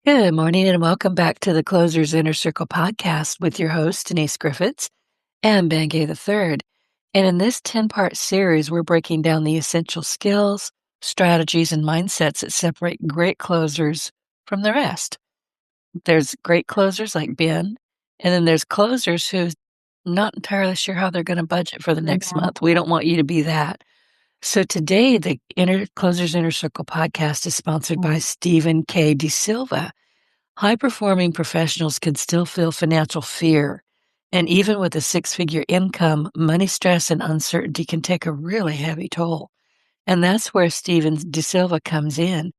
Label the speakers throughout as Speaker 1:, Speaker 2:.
Speaker 1: Good morning and welcome back to the Closer's Inner Circle podcast with your host, Denise Griffitts and Ben Gay III. And in this 10-part series, we're breaking down the essential skills, strategies, and mindsets that separate great closers from the rest. There's great closers like Ben, and then there's closers who's not entirely sure how they're going to budget for the next month. We don't want you to be that. So today, the Closer's Inner Circle podcast is sponsored by Stephen K. DeSilva. High-performing professionals can still feel financial fear, and even with a six-figure income, money stress and uncertainty can take a really heavy toll. And that's where Steven DeSilva comes in.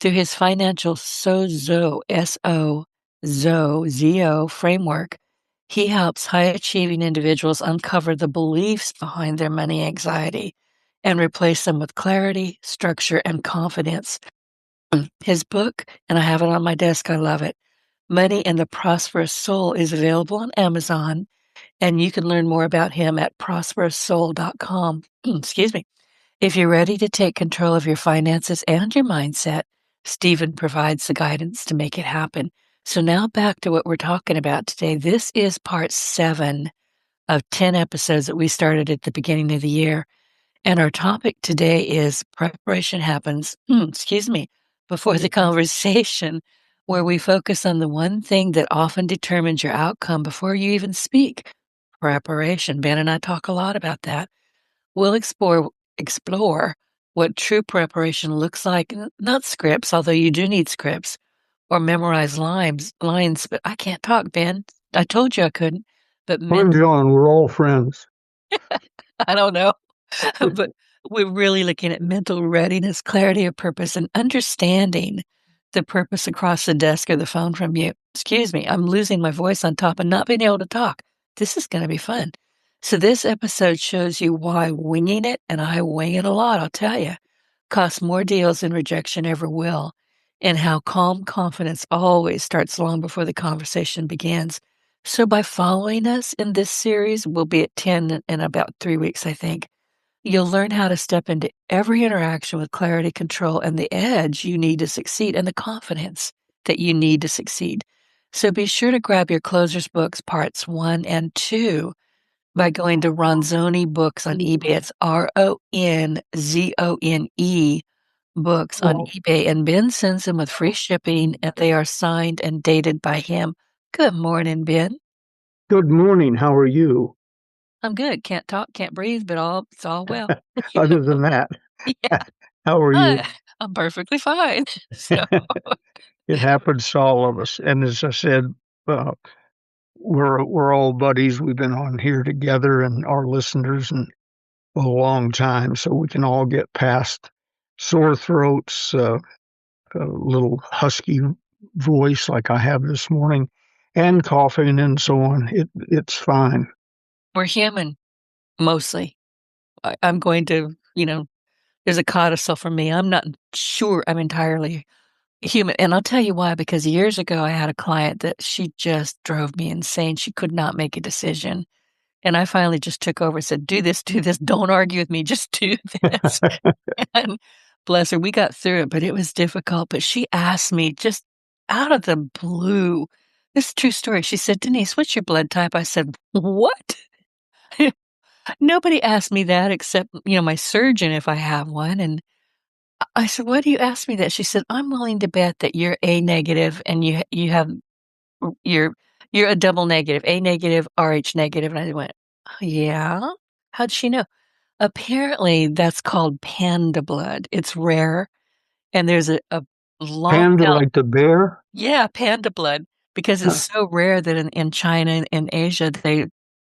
Speaker 1: Through his financial SOZO, S-O-Z-O framework, he helps high-achieving individuals uncover the beliefs behind their money anxiety and replace them with clarity, structure, and confidence. His book, and I have it on my desk, I love it, Money and the Prosperous Soul, is available on Amazon, and you can learn more about him at prosperoussoul.com. Excuse me. If you're ready to take control of your finances and your mindset, Stephen provides the guidance to make it happen. So now back to what we're talking about today. This is part 7 of 10 episodes that we started at the beginning of the year. And our topic today is preparation happens, before the conversation, where we focus on the one thing that often determines your outcome before you even speak. Preparation. Ben and I talk a lot about that. We'll explore what true preparation looks like, not scripts, although you do need scripts, or memorize lines, but I can't talk, Ben. I told you I couldn't. But
Speaker 2: I'm John. We're all friends.
Speaker 1: I don't know. But we're really looking at mental readiness, clarity of purpose, and understanding the purpose across the desk or the phone from you. Excuse me, I'm losing my voice on top and not being able to talk. This is going to be fun. So this episode shows you why winging it, and I wing it a lot, I'll tell you, costs more deals than rejection ever will, and how calm confidence always starts long before the conversation begins. So by following us in this series, we'll be at 10 in about 3 weeks, I think. You'll learn how to step into every interaction with clarity, control, and the edge you need to succeed, and the confidence that you need to succeed. So be sure to grab your Closers Books Parts 1 and 2 by going to Ronzoni Books on eBay. It's Ronzone Books on eBay, and Ben sends them with free shipping, and they are signed and dated by him. Good morning, Ben.
Speaker 2: Good morning. How are you?
Speaker 1: I'm good. Can't talk, can't breathe, but it's all well.
Speaker 2: Other than that,
Speaker 1: Yeah.
Speaker 2: how are you?
Speaker 1: I'm perfectly fine. So,
Speaker 2: It happens to all of us. And as I said, we're all buddies. We've been on here together, and our listeners, and a long time, so we can all get past sore throats, a little husky voice like I have this morning, and coughing and so on. It's fine.
Speaker 1: we're human, mostly. I'm going to, there's a codicil for me. I'm not sure I'm entirely human. And I'll tell you why, because years ago I had a client that she just drove me insane. She could not make a decision. And I finally just took over and said, do this, don't argue with me, just do this. And bless her, we got through it, but it was difficult. But she asked me just out of the blue, this is a true story. She said, Denise, what's your blood type? I said, what? Nobody asked me that except, my surgeon, if I have one. And I said, why do you ask me that? She said, I'm willing to bet that you're A negative and you have, you're a double negative, A negative, RH negative. And I went, oh, yeah? How'd she know? Apparently that's called panda blood. It's rare. And there's a long
Speaker 2: Panda like the bear?
Speaker 1: Yeah, panda blood, because it's so rare that in China and Asia,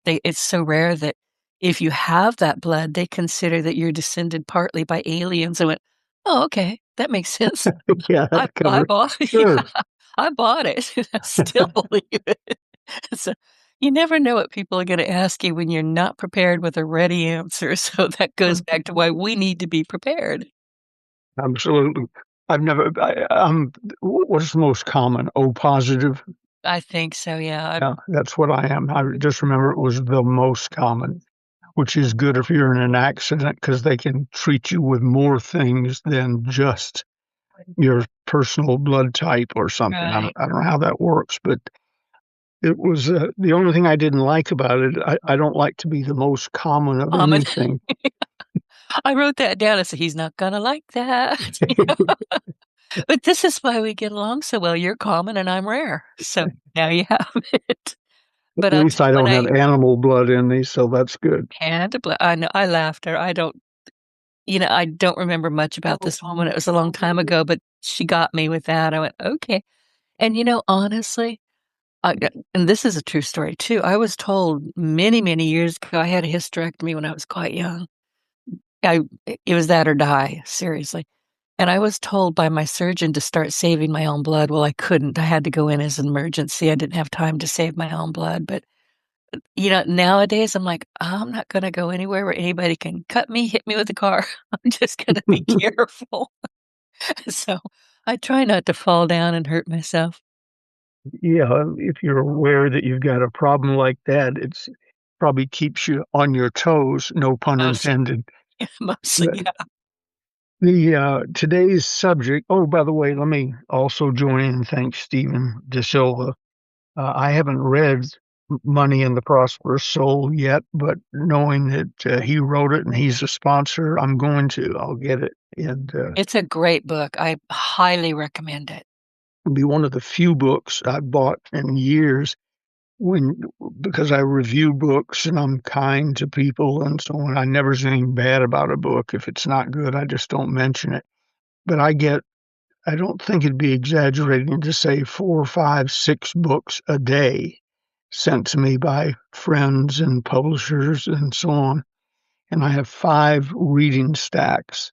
Speaker 1: it's so rare that if you have that blood, they consider that you're descended partly by aliens. I went, oh, okay, that makes sense.
Speaker 2: Yeah,
Speaker 1: I bought it.
Speaker 2: Sure.
Speaker 1: Yeah, I bought it. I still believe it. So you never know what people are going to ask you when you're not prepared with a ready answer. So that goes back to why we need to be prepared.
Speaker 2: Absolutely. What's the most common? O positive?
Speaker 1: I think so, yeah.
Speaker 2: Yeah, that's what I am. I just remember it was the most common, which is good if you're in an accident because they can treat you with more things than just your personal blood type or something.
Speaker 1: Right.
Speaker 2: I don't know how that works, but it was the only thing I didn't like about it. I don't like to be the most common of
Speaker 1: Common.
Speaker 2: anything.
Speaker 1: I wrote that down. I said, he's not gonna like that. But this is why we get along so well. You're common and I'm rare. So now you have it.
Speaker 2: At
Speaker 1: But I'll
Speaker 2: least
Speaker 1: tell
Speaker 2: I
Speaker 1: you when
Speaker 2: don't have
Speaker 1: I
Speaker 2: animal blood in me, so that's good.
Speaker 1: I know I laughed her. I don't, I don't remember much about this woman. It was a long time ago, but she got me with that. I went, okay. And honestly, and this is a true story too. I was told many, many years ago I had a hysterectomy when I was quite young. I it was that or die, seriously. And I was told by my surgeon to start saving my own blood. Well, I couldn't. I had to go in as an emergency. I didn't have time to save my own blood. But nowadays I'm like, I'm not going to go anywhere where anybody can cut me, hit me with a car. I'm just going to be careful. So I try not to fall down and hurt myself.
Speaker 2: Yeah, if you're aware that you've got a problem like that, it's probably keeps you on your toes, no pun
Speaker 1: Mostly,
Speaker 2: intended.
Speaker 1: mostly,
Speaker 2: But
Speaker 1: yeah.
Speaker 2: the today's subject. Oh, by the way, let me also join in and thank Stephen De Silva. I haven't read Money in the Prosperous Soul yet, but knowing that he wrote it and he's a sponsor, I'm going to. I'll get it, and
Speaker 1: It's a great book. I highly recommend it.
Speaker 2: it'll be one of the few books I've bought in years when because I review books and I'm kind to people and so on. I never say anything bad about a book. If it's not good, I just don't mention it. But I don't think it'd be exaggerating to say 4, 5, 6 books a day sent to me by friends and publishers and so on. And I have 5 reading stacks.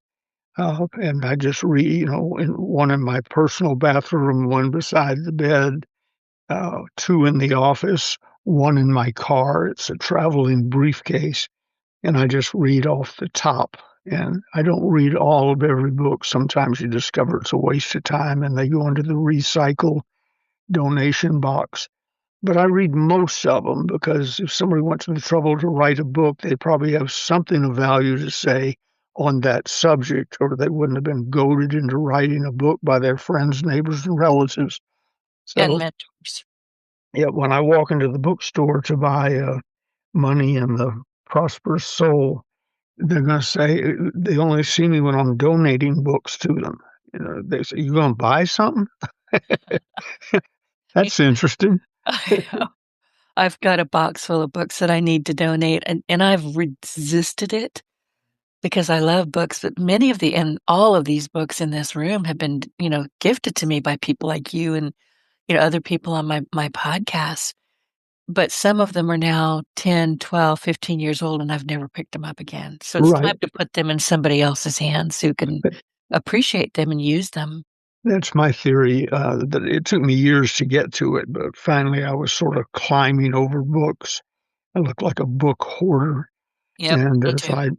Speaker 2: And I just read, one in my personal bathroom, one beside the bed, 2 in the office, one in my car. It's a traveling briefcase, and I just read off the top. And I don't read all of every book. Sometimes you discover it's a waste of time and they go into the recycle donation box. But I read most of them because if somebody went to the trouble to write a book, they probably have something of value to say on that subject, or they wouldn't have been goaded into writing a book by their friends, neighbors, and relatives.
Speaker 1: And
Speaker 2: So,
Speaker 1: mentors.
Speaker 2: yeah, when I walk into the bookstore to buy Money and the Prosperous Soul, they're going to say they only see me when I'm donating books to them. They say, "You going to buy something?" That's interesting.
Speaker 1: I've got a box full of books that I need to donate, and I've resisted it because I love books, but many of the and all of these books in this room have been, gifted to me by people like you and, other people on my podcast. But some of them are now 10, 12, 15 years old, and I've never picked them up again. So it's
Speaker 2: Right.
Speaker 1: time to put them in somebody else's hands who can appreciate them and use them.
Speaker 2: That's my theory. That it took me years to get to it, but finally I was sort of climbing over books. I look like a book hoarder,
Speaker 1: Yep,
Speaker 2: and
Speaker 1: me
Speaker 2: so
Speaker 1: too.
Speaker 2: I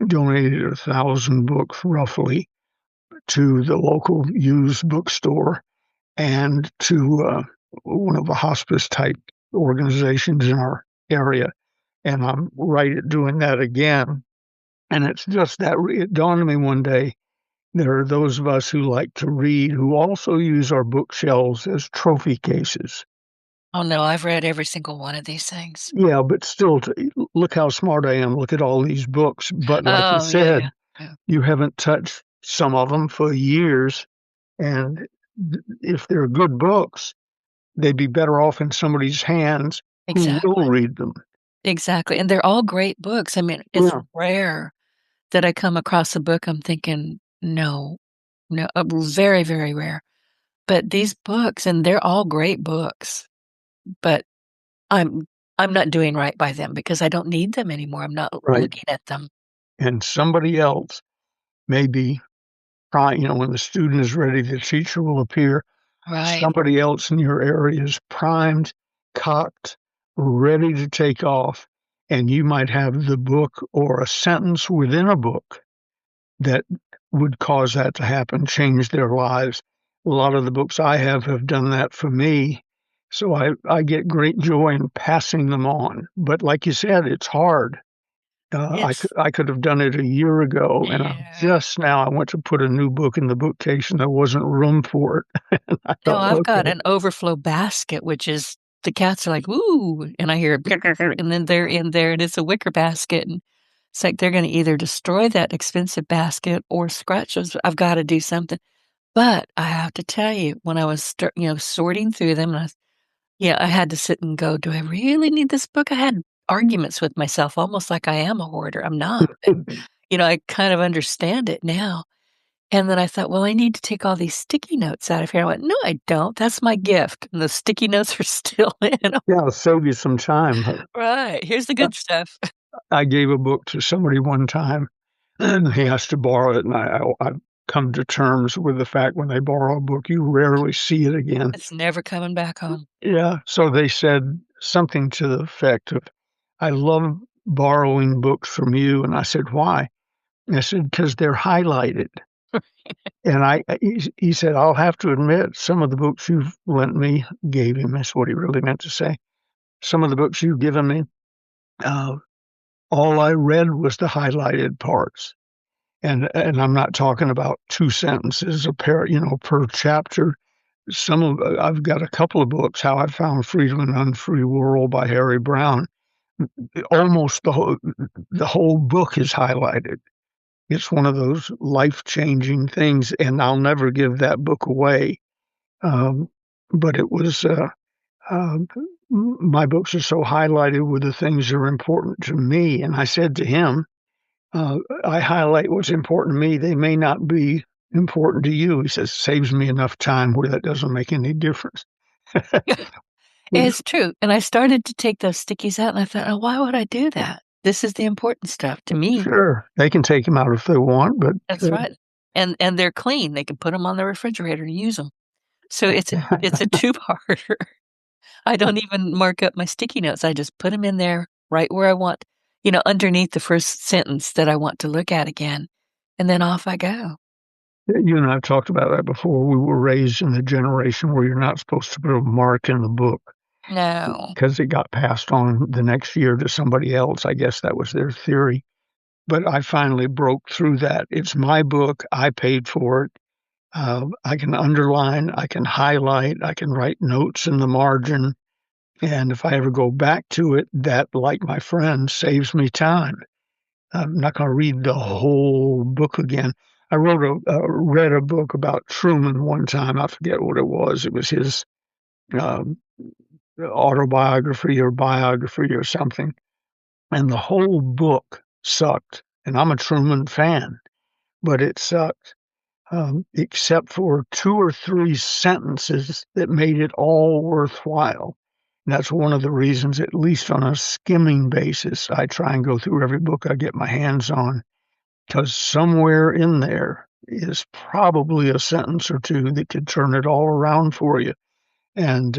Speaker 2: donated 1,000 books roughly to the local used bookstore and to one of the hospice type organizations in our area. And I'm right at doing that again. And it's just that it dawned on me one day there are those of us who like to read who also use our bookshelves as trophy cases.
Speaker 1: Oh no, I've read every single one of these things.
Speaker 2: Yeah, but still, look how smart I am. Look at all these books. But like you
Speaker 1: Oh yeah,
Speaker 2: said,
Speaker 1: yeah. Yeah.
Speaker 2: you haven't touched some of them for years. And if they're good books, they'd be better off in somebody's hands who will
Speaker 1: Exactly.
Speaker 2: read them.
Speaker 1: Exactly. And they're all great books. I mean, it's
Speaker 2: Yeah,
Speaker 1: rare that I come across a book I'm thinking, no, no, very, very rare. But these books, and they're all great books, but I'm I'm not doing right by them because I don't need them anymore. I'm not
Speaker 2: right.
Speaker 1: looking at them.
Speaker 2: And somebody else may be trying, when the student is ready, the teacher will appear.
Speaker 1: Right.
Speaker 2: Somebody else in your area is primed, cocked, ready to take off, and you might have the book or a sentence within a book that would cause that to happen, change their lives. A lot of the books I have done that for me. So I get great joy in passing them on. But like you said, it's hard.
Speaker 1: It's
Speaker 2: I could have done it a year ago, and
Speaker 1: yeah.
Speaker 2: I went to put a new book in the bookcase, and there wasn't room for it. And I
Speaker 1: No,
Speaker 2: thought,
Speaker 1: I've got
Speaker 2: okay,
Speaker 1: an overflow basket, which is the cats are like, "Ooh," and I hear, and then they're in there, and it's a wicker basket, and it's like they're gonna either destroy that expensive basket or scratch those. I've gotta do something. But I have to tell you, when I was sorting through them, and I had to sit and go, "Do I really need this book?" I had arguments with myself, almost like I am a hoarder. I'm not, but, I kind of understand it now. And then I thought, "Well, I need to take all these sticky notes out of here." I went, "No, I don't. That's my gift, and the sticky notes are still in 'em."
Speaker 2: yeah, it'll save you some time.
Speaker 1: Right, here's the
Speaker 2: Uh,
Speaker 1: good stuff.
Speaker 2: I gave a book to somebody one time, and he has to borrow it, and I've come to terms with the fact when they borrow a book, you rarely see it again.
Speaker 1: It's never coming back home.
Speaker 2: Yeah, so they said something to the effect of, "I love borrowing books from you," and I said, "Why?" And I said, "'Cause they're highlighted." And he said, "I'll have to admit, some of the books you've lent me," gave him, that's what he really meant to say. "Some of the books you've given me, uh, all I read was the highlighted parts." And I'm not talking about 2 sentences a per chapter. I've got a couple of books, How I Found Freedom in an Unfree World by Harry Brown. Almost the whole book is highlighted. It's one of those life-changing things, and I'll never give that book away. Um, but it was, um, my books are so highlighted with the things that are important to me, and I said to him, "I highlight what's important to me. They may not be important to you." He says, "Saves me enough time where that doesn't make any difference." Which
Speaker 1: It's true, and I started to take those stickies out, and I thought, "Oh, why would I do that? This is the important stuff to me."
Speaker 2: sure, they can take them out if they want, but,
Speaker 1: That's right. And they're clean, they can put them on the refrigerator and use them. So it's a two-parter. I don't even mark up my sticky notes, I just put them in there right where I want, underneath the first sentence that I want to look at again, and then off I go.
Speaker 2: you and I have talked about that before. We were raised in the generation where you're not supposed to put a mark in the book
Speaker 1: No.
Speaker 2: because it got passed on the next year to somebody else. I guess that was their theory. But I finally broke through that. It's my book. I paid for it. I can underline, I can highlight, I can write notes in the margin. And if I ever go back to it, that, like my friend, saves me time. I'm not going to read the whole book again. I read a book about Truman one time. I forget what it was. It was his um, autobiography or biography or something. And the whole book sucked. And I'm a Truman fan, but it sucked. Except for 2 or 3 sentences that made it all worthwhile. And that's one of the reasons, at least on a skimming basis, I try and go through every book I get my hands on, because somewhere in there is probably a sentence or 2 that could turn it all around for you. And,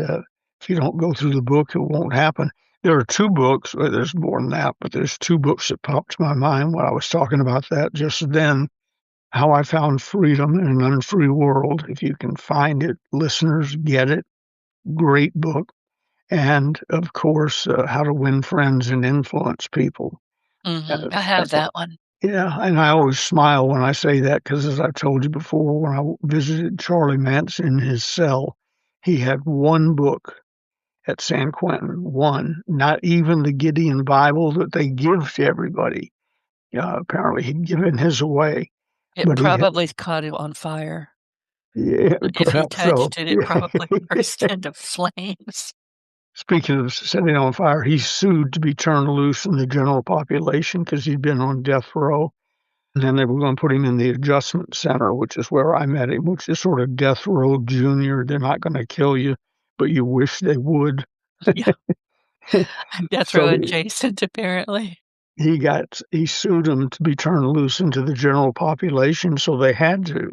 Speaker 2: if you don't go through the book, it won't happen. There are 2 books, well, there's more than that, but there's 2 books that popped to my mind when I was talking about that just then. How I Found Freedom in an Unfree World. If you can find it, listeners, get it. Great book. And of course, How to Win Friends and Influence People.
Speaker 1: Mhm,
Speaker 2: Uh,
Speaker 1: I
Speaker 2: uh,
Speaker 1: have that one.
Speaker 2: yeah, and I always smile when I say that because, as I've told you before, when I visited Charlie Manson in his cell, he had one book at San Quentin, one, not even the Gideon Bible that they give to everybody. Apparently, he'd given his away,
Speaker 1: It
Speaker 2: but he had,
Speaker 1: probably caught it on fire.
Speaker 2: yeah,
Speaker 1: If he
Speaker 2: perhaps so.
Speaker 1: touched it, it
Speaker 2: Yeah.
Speaker 1: probably burst into flames.
Speaker 2: Speaking of setting on fire, he sued to be turned loose in the general population because he'd been on death row. And then they were going to put him in the adjustment center, which is where I met him, which is sort of death row junior. They're not going to kill you, but you wish they would.
Speaker 1: Yeah, death row
Speaker 2: So
Speaker 1: adjacent, apparently.
Speaker 2: he sued them to be turned loose into the general population, so they had to.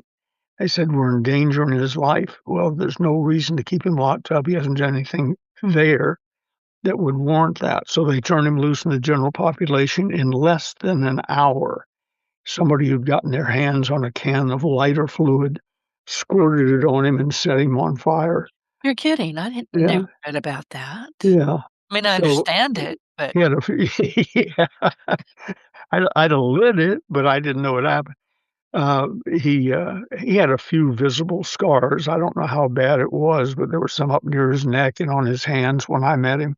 Speaker 2: They said we're endangering his life. Well, there's no reason to keep him locked up. He hasn't done anything there that would warrant that. So they turned him loose in the general population in less than an hour. Somebody who'd gotten their hands on a can of lighter fluid squirted it on him and set him on fire.
Speaker 1: You're kidding, I didn't
Speaker 2: Yeah,
Speaker 1: never read about that.
Speaker 2: yeah.
Speaker 1: I mean, I
Speaker 2: So
Speaker 1: understand it, but
Speaker 2: he had a yeah, I'd have lit it, but I didn't know it happened. He had a few visible scars. I don't know how bad it was, but there was some up near his neck and on his hands when I met him.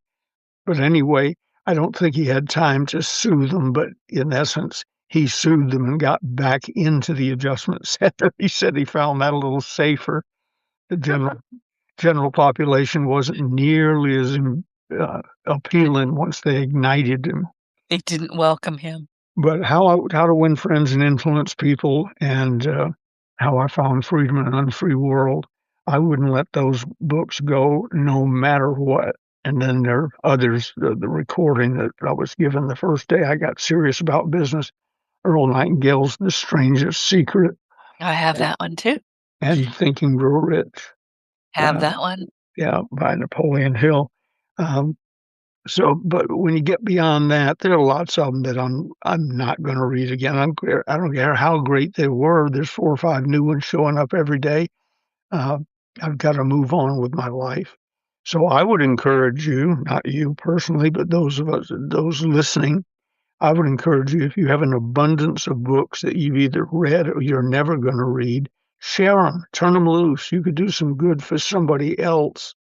Speaker 2: But anyway, I don't think he had time to sue them, but in essence, he sued them and got back into the adjustment center. He said he found that a little safer. The general population wasn't nearly as appealing once they ignited him.
Speaker 1: they didn't welcome him.
Speaker 2: But how to win friends and influence people, and how I found freedom in an unfree world, I wouldn't let those books go no matter what. And then there are others, the recording that I was given the first day I got serious about business, Earl Nightingale's The Strangest Secret,
Speaker 1: I have that one too.
Speaker 2: and Think and Grow Rich,
Speaker 1: Have
Speaker 2: uh,
Speaker 1: that one.
Speaker 2: yeah, by Napoleon Hill. Um, but when you get beyond that, there are lots of them that I'm not going to read again. I don't care how great they were. There's 4 or 5 new ones showing up every day. Uh, I've got to move on with my life. So I would encourage you, not you personally, but those listening, I would encourage you, if you have an abundance of books that you've either read or you're never going to read, share them, turn them loose. You could do some good for somebody else.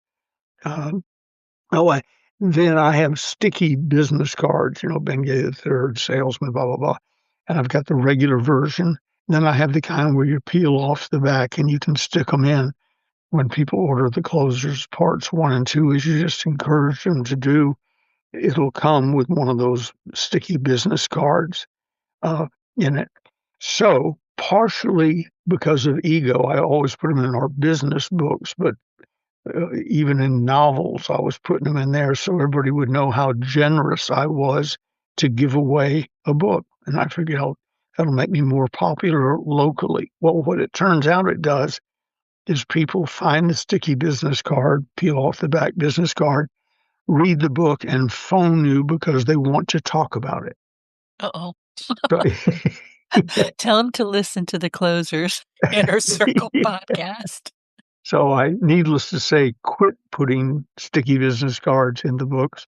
Speaker 2: Um, Oh, then I have sticky business cards, Ben Gay the third, salesman, blah, blah, blah. And I've got the regular version. Then I have the kind where you peel off the back and you can stick them in when people order the closers parts 1 and 2, as you just encourage them to do. It'll come with one of those sticky business cards in it. So partially because of ego, I always put them in our business books, but even in novels, I was putting them in there so everybody would know how generous I was to give away a book. And I figured, that'll make me more popular locally. Well, what it turns out it does is people find the sticky business card, peel off the back business card, read the book, and phone you because they want to talk about it.
Speaker 1: Uh-oh.
Speaker 2: So,
Speaker 1: Tell him to listen to the Closers Inner Circle
Speaker 2: yeah.
Speaker 1: podcast.
Speaker 2: So needless to say, quit putting sticky business cards in the books.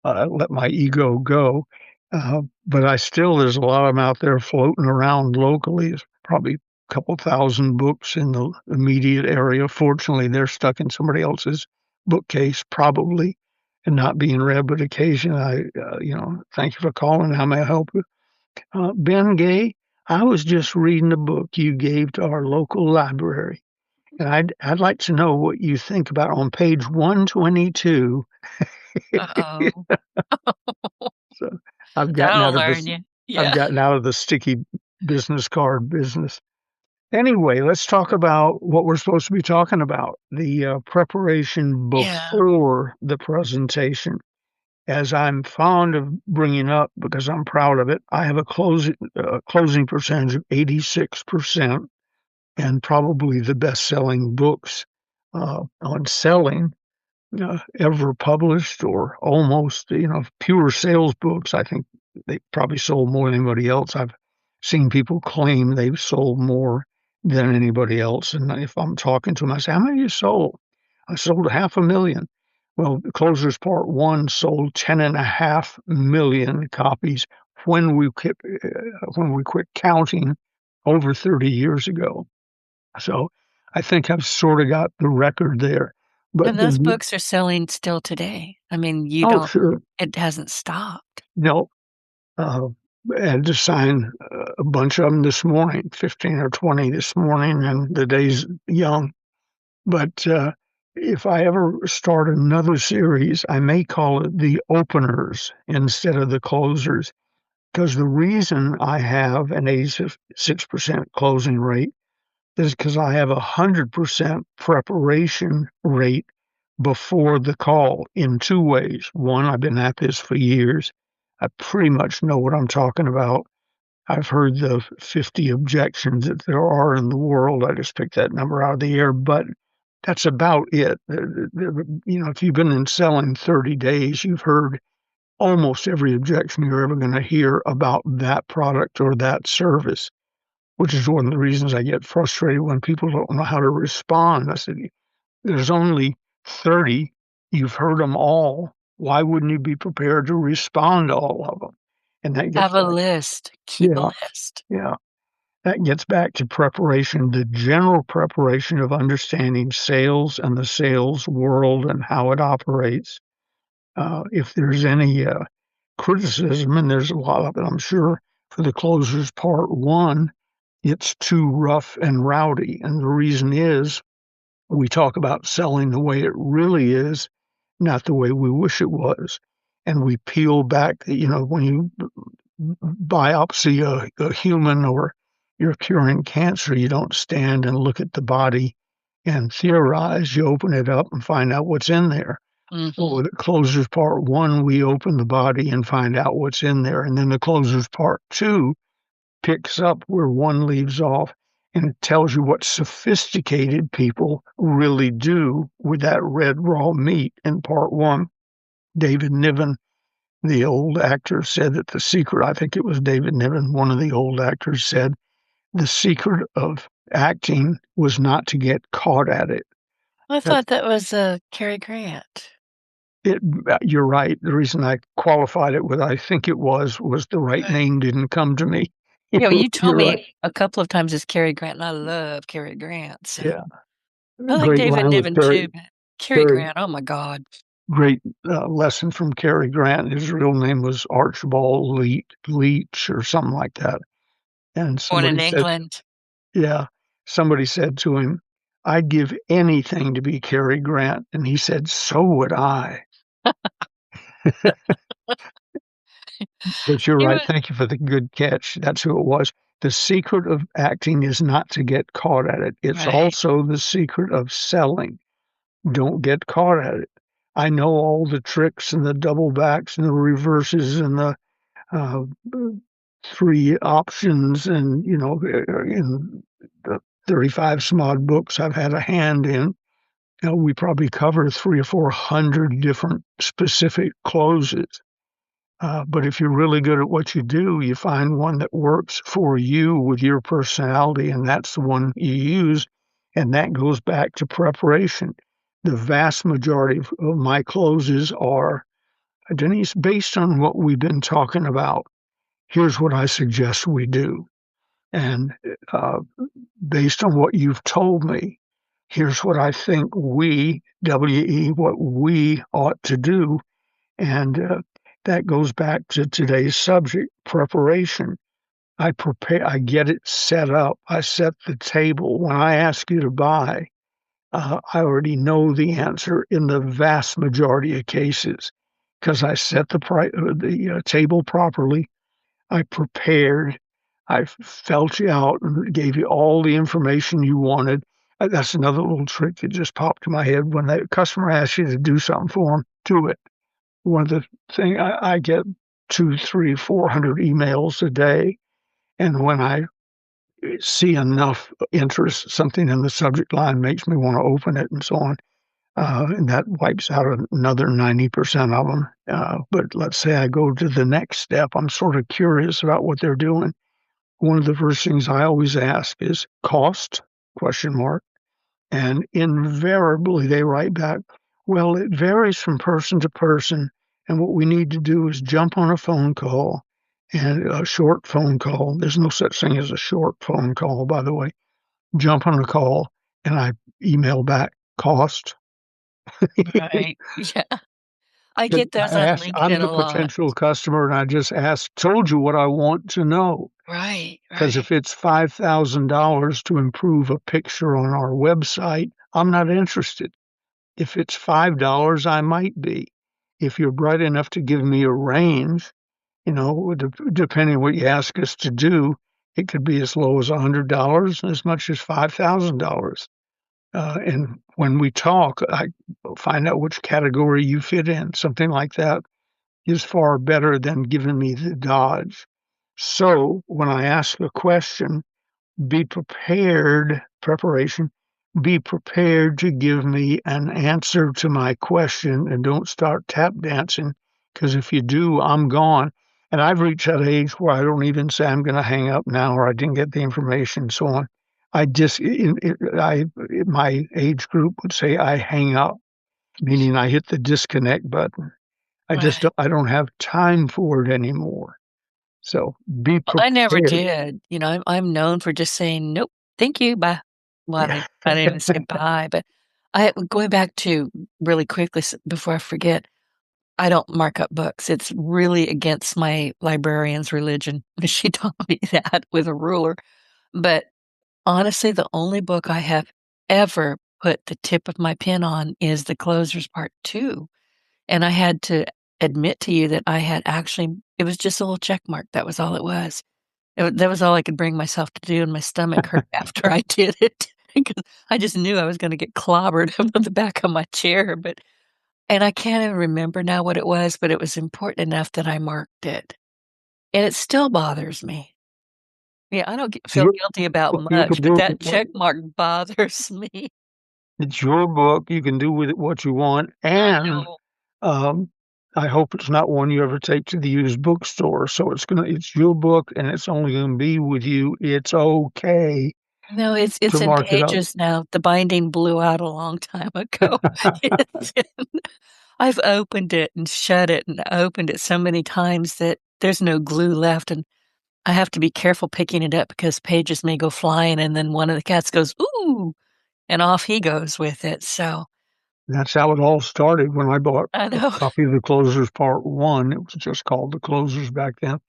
Speaker 2: Let my ego go. But there's a lot of them out there floating around locally. There's probably a couple thousand books in the immediate area. Fortunately, they're stuck in somebody else's bookcase, probably, and not being read. But occasionally, thank you for calling. How may I help you? Ben Gay, I was just reading a book you gave to our local library, and I'd like to know what you think about on page 122.
Speaker 1: Uh-oh.
Speaker 2: So I've gotten
Speaker 1: That'll
Speaker 2: out of
Speaker 1: learn
Speaker 2: this.
Speaker 1: you.
Speaker 2: I've
Speaker 1: Yeah.
Speaker 2: gotten out of the sticky business card business. Anyway, let's talk about what we're supposed to be talking about, the preparation
Speaker 1: Yeah.
Speaker 2: before the presentation. As I'm fond of bringing up because I'm proud of it, I have a closing percentage of 86%, and probably the best-selling books on selling ever published, or almost, pure sales books. I think they probably sold more than anybody else. I've seen people claim they've sold more than anybody else. And if I'm talking to them, I say, how many you sold? I sold 500,000. Well, Closers Part 1 sold 10.5 million copies when we quit counting over 30 years ago. So I think I've sort of got the record there. But
Speaker 1: And those books are selling still today. I mean,
Speaker 2: sure.
Speaker 1: it hasn't stopped.
Speaker 2: No, uh, I had to sign a bunch of them this morning, 15 or 20 this morning, and the day's young. But if I ever start another series, I may call it the openers instead of the closers, because the reason I have an 86% closing rate is because I have 100% preparation rate before the call in 2 ways. One, I've been at this for years. I pretty much know what I'm talking about. I've heard the 50 objections that there are in the world. I just picked that number out of the air, but that's about it. If you've been in selling 30 days, you've heard almost every objection you're ever going to hear about that product or that service, which is one of the reasons I get frustrated when people don't know how to respond. I said, there's only 30. You've heard them all. why wouldn't you be prepared to respond to all of them? And that gets
Speaker 1: Have a
Speaker 2: back,
Speaker 1: list. Keep a
Speaker 2: yeah,
Speaker 1: list.
Speaker 2: yeah. That gets back to preparation, the general preparation of understanding sales and the sales world and how it operates. If there's any criticism, and there's a lot of it, I'm sure, for the closers part one, it's too rough and rowdy. And the reason is we talk about selling the way it really is, not the way we wish it was. And we peel back, when you biopsy a human or you're curing cancer, you don't stand and look at the body and theorize. You open it up and find out what's in there. Well,
Speaker 1: Mhm.
Speaker 2: with the closers part one, we open the body and find out what's in there. And then the closers part two picks up where one leaves off, and it tells you what sophisticated people really do with that red raw meat in part one. David Niven, the old actor, said that the secret, I think it was David Niven, one of the old actors, said the secret of acting was not to get caught at it.
Speaker 1: I
Speaker 2: That
Speaker 1: thought that was, Cary Grant.
Speaker 2: it You're right. The reason I qualified it with I think it was the right
Speaker 1: Right.
Speaker 2: name didn't come to me.
Speaker 1: Yeah, well, you told
Speaker 2: You're right.
Speaker 1: me a couple of times it's Cary Grant, and I love Cary Grant, so
Speaker 2: Yeah.
Speaker 1: I like
Speaker 2: Great
Speaker 1: David
Speaker 2: line with
Speaker 1: Niven too,
Speaker 2: Cary.
Speaker 1: but Cary
Speaker 2: Cary,
Speaker 1: Grant, oh my god.
Speaker 2: great lesson from Cary Grant. His real name was Archibald Leach or something like that. And
Speaker 1: Born
Speaker 2: somebody
Speaker 1: in
Speaker 2: said,
Speaker 1: England.
Speaker 2: yeah, somebody said to him, I'd give anything to be Cary Grant. And he said, so would I. But you're
Speaker 1: He
Speaker 2: right.
Speaker 1: was
Speaker 2: Thank you for the good catch. That's who it was. The secret of acting is not to get caught at it. It's
Speaker 1: right.
Speaker 2: also the secret of selling. Don't get caught at it. I know all the tricks and the double backs and the reverses and the uh, three options, and in the 35 some odd books I've had a hand in, we probably cover 300 or 400 different specific closes. But if you're really good at what you do, you find one that works for you with your personality, and that's the one you use. And that goes back to preparation. The vast majority of my closes are, Denise, based on what we've been talking about, here's what I suggest we do. And uh, based on what you've told me, here's what I think what we ought to do. And that goes back to today's subject, preparation. I get it set up. I set the table. When I ask you to buy, I already know the answer in the vast majority of cases because I set the table properly. I prepared. I felt you out and gave you all the information you wanted. That's another little trick that just popped in my head. When the customer asks you to do something for them, do it. One of the things I get 2, 3, 400 emails a day, and when I see enough interest, something in the subject line makes me want to open it and so on. And that wipes out another 90% of them. But let's say I go to the next step. I'm sort of curious about what they're doing. One of the first things I always ask is cost, question mark. And invariably they write back, well, it varies from person to person. And what we need to do is jump on a phone call, and a short phone call. There's no such thing as a short phone call, by the way. Jump on a call, and I email back cost.
Speaker 1: Right. Yeah. I get those on
Speaker 2: I'm
Speaker 1: LinkedIn
Speaker 2: the
Speaker 1: a lot.
Speaker 2: potential customer, and I just told you what I want to know.
Speaker 1: Right,
Speaker 2: Because
Speaker 1: right.
Speaker 2: if it's $5,000 to improve a picture on our website, I'm not interested. If it's $5, I might be. If you're bright enough to give me a range, depending on what you ask us to do, it could be as low as $100 and as much as $5,000. And when we talk, I find out which category you fit in. Something like that is far better than giving me the dodge. So when I ask a question, be prepared, preparation, be prepared to give me an answer to my question, and don't start tap dancing, because if you do, I'm gone. And I've reached that age where I don't even say I'm going to hang up now or I didn't get the information, so on. I just, my age group would say I hang up, meaning I hit the disconnect button.
Speaker 1: Right.
Speaker 2: I don't have time for it anymore. So be
Speaker 1: Well, I never
Speaker 2: prepared.
Speaker 1: did. I'm known for just saying, "Nope, thank you, bye." Well,
Speaker 2: Yeah.
Speaker 1: I didn't even say bye, but going back to really quickly before I forget, I don't mark up books. It's really against my librarian's religion. She taught me that with a ruler. But honestly, the only book I have ever put the tip of my pen on is The Closers Part 2. And I had to admit to you that I had actually it was just a little check mark. That was all it was. That was all I could bring myself to do, and my stomach hurt after I did it because I just knew I was gonna get clobbered on the back of my chair, and I can't even remember now what it was, but it was important enough that I marked it, and it still bothers me. Yeah, I don't
Speaker 2: It's
Speaker 1: feel
Speaker 2: your
Speaker 1: guilty about
Speaker 2: book. You
Speaker 1: much,
Speaker 2: can
Speaker 1: but
Speaker 2: do
Speaker 1: that check mark bothers me.
Speaker 2: it's your book. You can do with it what you want.
Speaker 1: I
Speaker 2: And
Speaker 1: know.
Speaker 2: um, I hope it's not one you ever take to the used bookstore. So it's your book and it's only gonna be with you. It's okay
Speaker 1: No,
Speaker 2: to
Speaker 1: it's in
Speaker 2: mark it up.
Speaker 1: pages now. The binding blew out a long time ago. It's in I've opened it and shut it and opened it so many times that there's no glue left, and I have to be careful picking it up because pages may go flying, and then one of the cats goes, "Ooh," and off he goes with it, so
Speaker 2: That's how it all started when I bought
Speaker 1: I
Speaker 2: a
Speaker 1: know.
Speaker 2: copy of The Closers Part One. It was just called The Closers back then,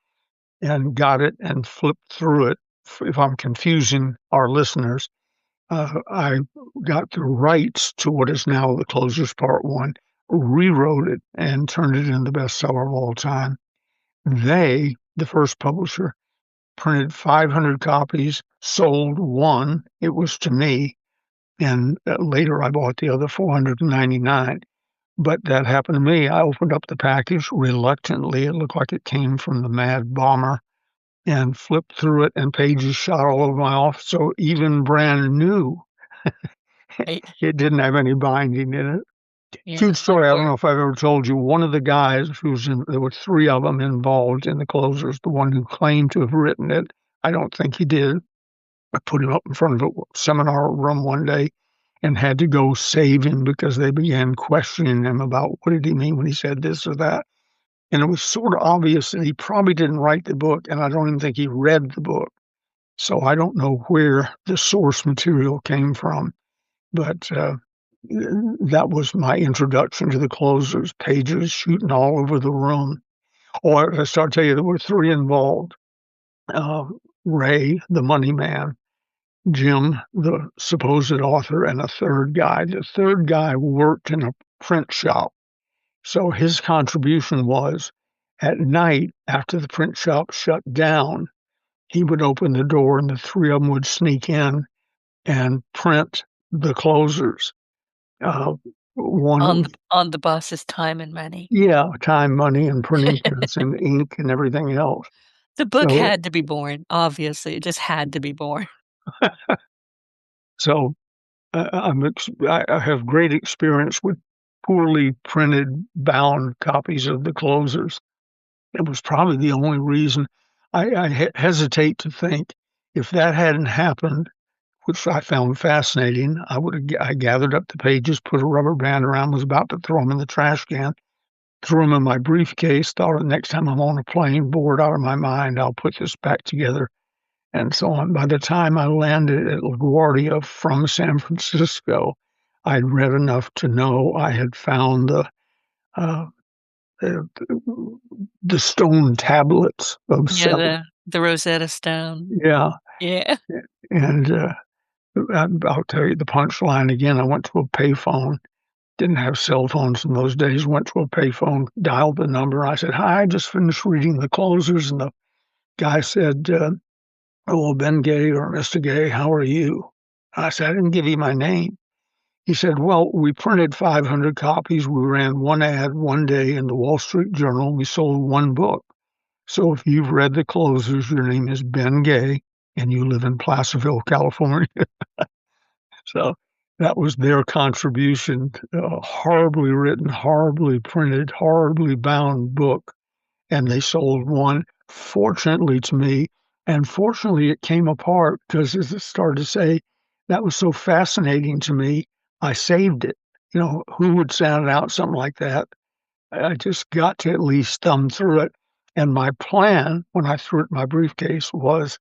Speaker 2: and got it and flipped through it. If I'm confusing our listeners, I got the rights to what is now The Closers Part One, rewrote it, and turned it into the bestseller of all time. They, the first publisher, printed 500 copies, sold one. It was to me, and later I bought the other 499. But that happened to me. I opened up the package reluctantly. It looked like it came from the Mad Bomber, and flipped through it, and pages shot all over my office. So even brand new,
Speaker 1: Right.
Speaker 2: it didn't have any binding in it.
Speaker 1: Yeah,
Speaker 2: Cute
Speaker 1: my
Speaker 2: story. I don't
Speaker 1: poor
Speaker 2: know if I've ever told you. One of the guys who's in, there were three of them involved in The Closers. The one who claimed to have written it, I don't think he did. I put him up in front of a seminar room one day and had to go save him because they began questioning him about what did he mean when he said this or that. And it was sort of obvious that he probably didn't write the book, and I don't even think he read the book. So I don't know where the source material came from, but that was my introduction to The Closers, pages shooting all over the room. Or I start to tell you, there were three involved. Uh, Ray, the money man, Jim, the supposed author, and a third guy. The third guy worked in a print shop. So his contribution was at night, after the print shop shut down, he would open the door and the three of them would sneak in and print The Closers. Uh, one,
Speaker 1: on the boss's time and money.
Speaker 2: yeah, time, money, and printing press and ink and everything else.
Speaker 1: The book
Speaker 2: So,
Speaker 1: had to be born, obviously, it just had to be born.
Speaker 2: so I have great experience with poorly printed, bound copies of The Closers. It was probably the only reason I hesitate to think if that hadn't happened, which I found fascinating. I gathered up the pages, put a rubber band around, was about to throw them in the trash can, threw them in my briefcase, thought the next time I'm on a plane, bored out of my mind, I'll put this back together, and so on. By the time I landed at LaGuardia from San Francisco, I'd read enough to know I had found uh, the, the stone tablets of
Speaker 1: Yeah,
Speaker 2: seven.
Speaker 1: the Rosetta Stone.
Speaker 2: Yeah,
Speaker 1: Yeah.
Speaker 2: and I'll tell you the punchline again. I went to a payphone. Didn't have cell phones in those days. Went to a payphone, dialed the number. I said, "Hi, I just finished reading The Closers," and the guy said, "Oh, Ben Gay or Mr. Gay, how are you?" I said, "I didn't give you my name." He said, "Well, we printed 500 copies. We ran one ad one day in the Wall Street Journal. We sold one book. So if you've read The Closers, your name is Ben Gay, and you live in Placerville, California." So that was their contribution. A horribly written, horribly printed, horribly bound book. And they sold one, fortunately to me. And fortunately, it came apart because, as I started to say, that was so fascinating to me. I saved it. Who would send out something like that? I just got to at least thumb through it. And my plan when I threw it in my briefcase was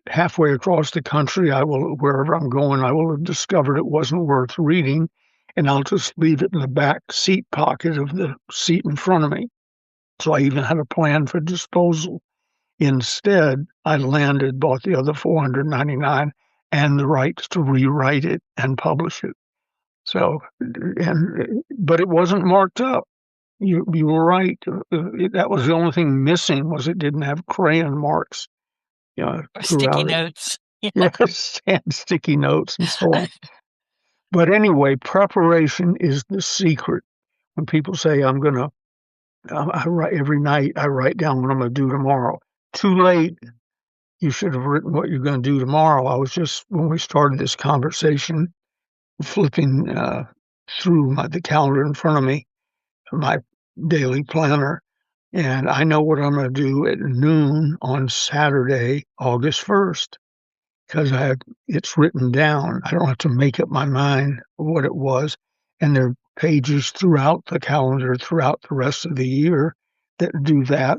Speaker 2: halfway across the country, wherever I'm going, I will have discovered it wasn't worth reading, and I'll just leave it in the back seat pocket of the seat in front of me. So I even had a plan for disposal. Instead, I bought the other 499 and the rights to rewrite it and publish it. So, but it wasn't marked up. You were right. That was the only thing missing was it didn't have crayon marks,
Speaker 1: Or sticky
Speaker 2: throughout it.
Speaker 1: notes. Yeah.
Speaker 2: Yes, and sticky notes and so on. But anyway, preparation is the secret. When people say I write every night, I write down what I'm going to do tomorrow. Too late. You should have written what you're going to do tomorrow. I was just, when we started this conversation, flipping through the calendar in front of me, my daily planner, and I know what I'm going to do at noon on Saturday, August 1st, because it's written down. I don't have to make up my mind what it was. And there are pages throughout the calendar, throughout the rest of the year that do that.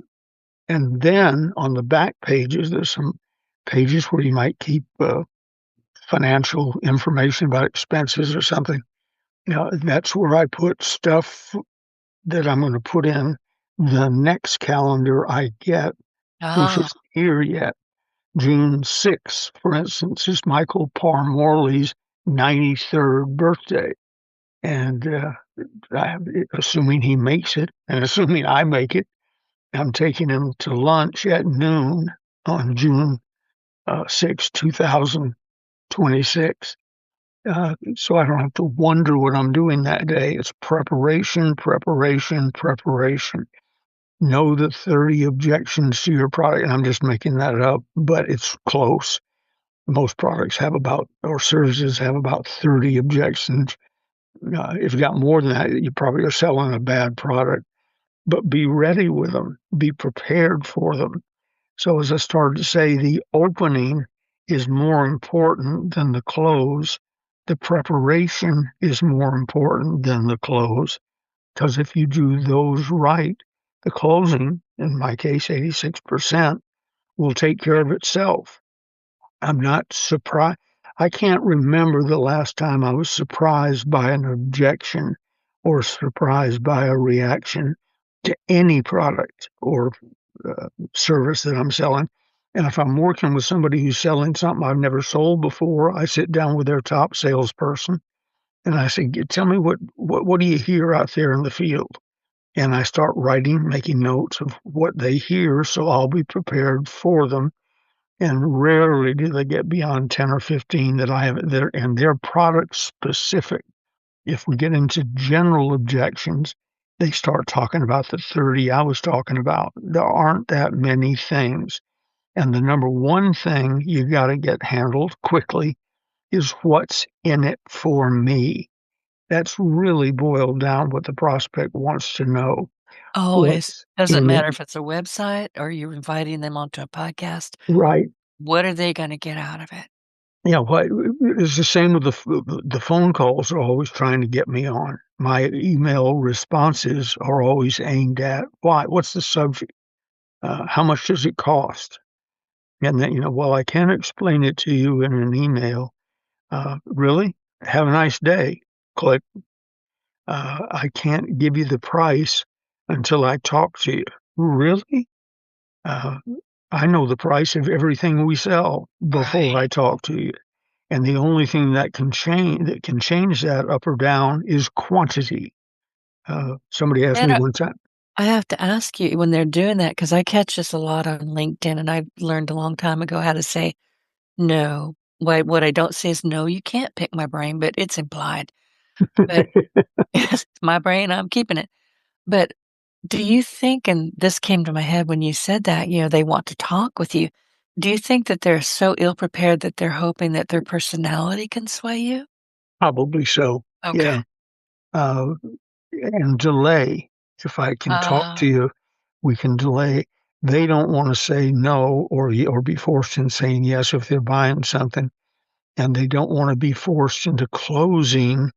Speaker 2: And then on the back pages, there's some pages where you might keep financial information about expenses or something. That's where I put stuff that I'm going to put in the next calendar I get, which
Speaker 1: Ah,
Speaker 2: isn't here yet. June 6th, for instance, is Michael Parr Morley's 93rd birthday. And assuming he makes it, and assuming I make it, I'm taking him to lunch at noon on June 6, 2026. So I don't have to wonder what I'm doing that day. It's preparation, preparation, preparation. Know the 30 objections to your product. And I'm just making that up, but it's close. Most products have or services have about 30 objections. If you got more than that, you probably are selling a bad product. But be ready with them, be prepared for them. So, as I started to say, the opening is more important than the close. The preparation is more important than the close. Because if you do those right, the closing, in my case, 86%, will take care of itself. I'm not surprised. I can't remember the last time I was surprised by an objection or surprised by a reaction to any product or service that I'm selling. And if I'm working with somebody who's selling something I've never sold before, I sit down with their top salesperson and I say, "Tell me what do you hear out there in the field?" And I start writing, making notes of what they hear, so I'll be prepared for them. And rarely do they get beyond 10 or 15 that I have there, and they're product specific. If we get into general objections, they start talking about the 30 I was talking about. There aren't that many things. And the number one thing you got to get handled quickly is what's in it for me. That's really boiled down what the prospect wants to know.
Speaker 1: always.
Speaker 2: What's
Speaker 1: Doesn't
Speaker 2: in it,
Speaker 1: matter if it's a website or you're inviting them onto a podcast.
Speaker 2: right?
Speaker 1: What are they gonna get out of it?
Speaker 2: Yeah, what it's the same with the phone calls are always trying to get me on. My email responses are always aimed at why? What's the subject? How much does it cost? And then, well, I can't explain it to you in an email. Really? Have a nice day. Click. I can't give you the price until I talk to you. Really? Uh, I know the price of everything we sell before
Speaker 1: Right.
Speaker 2: I talk to you. And the only thing that can change that up or down is quantity. Somebody asked
Speaker 1: And
Speaker 2: me one time.
Speaker 1: I have to ask you when they're doing that because I catch this a lot on LinkedIn, and I learned a long time ago how to say no. What I don't say is, "No, you can't pick my brain," but it's implied. But it's my brain, I'm keeping it. But do you think, and this came to my head when you said that, they want to talk with you. Do you think that they're so ill prepared that they're hoping that their personality can sway you?
Speaker 2: Probably so.
Speaker 1: Okay.
Speaker 2: Yeah. Uh, and delay. If I can talk to
Speaker 1: Uh,
Speaker 2: you, we can delay. They don't want to say no or be forced in saying yes if they're buying something, and they don't want to be forced into closing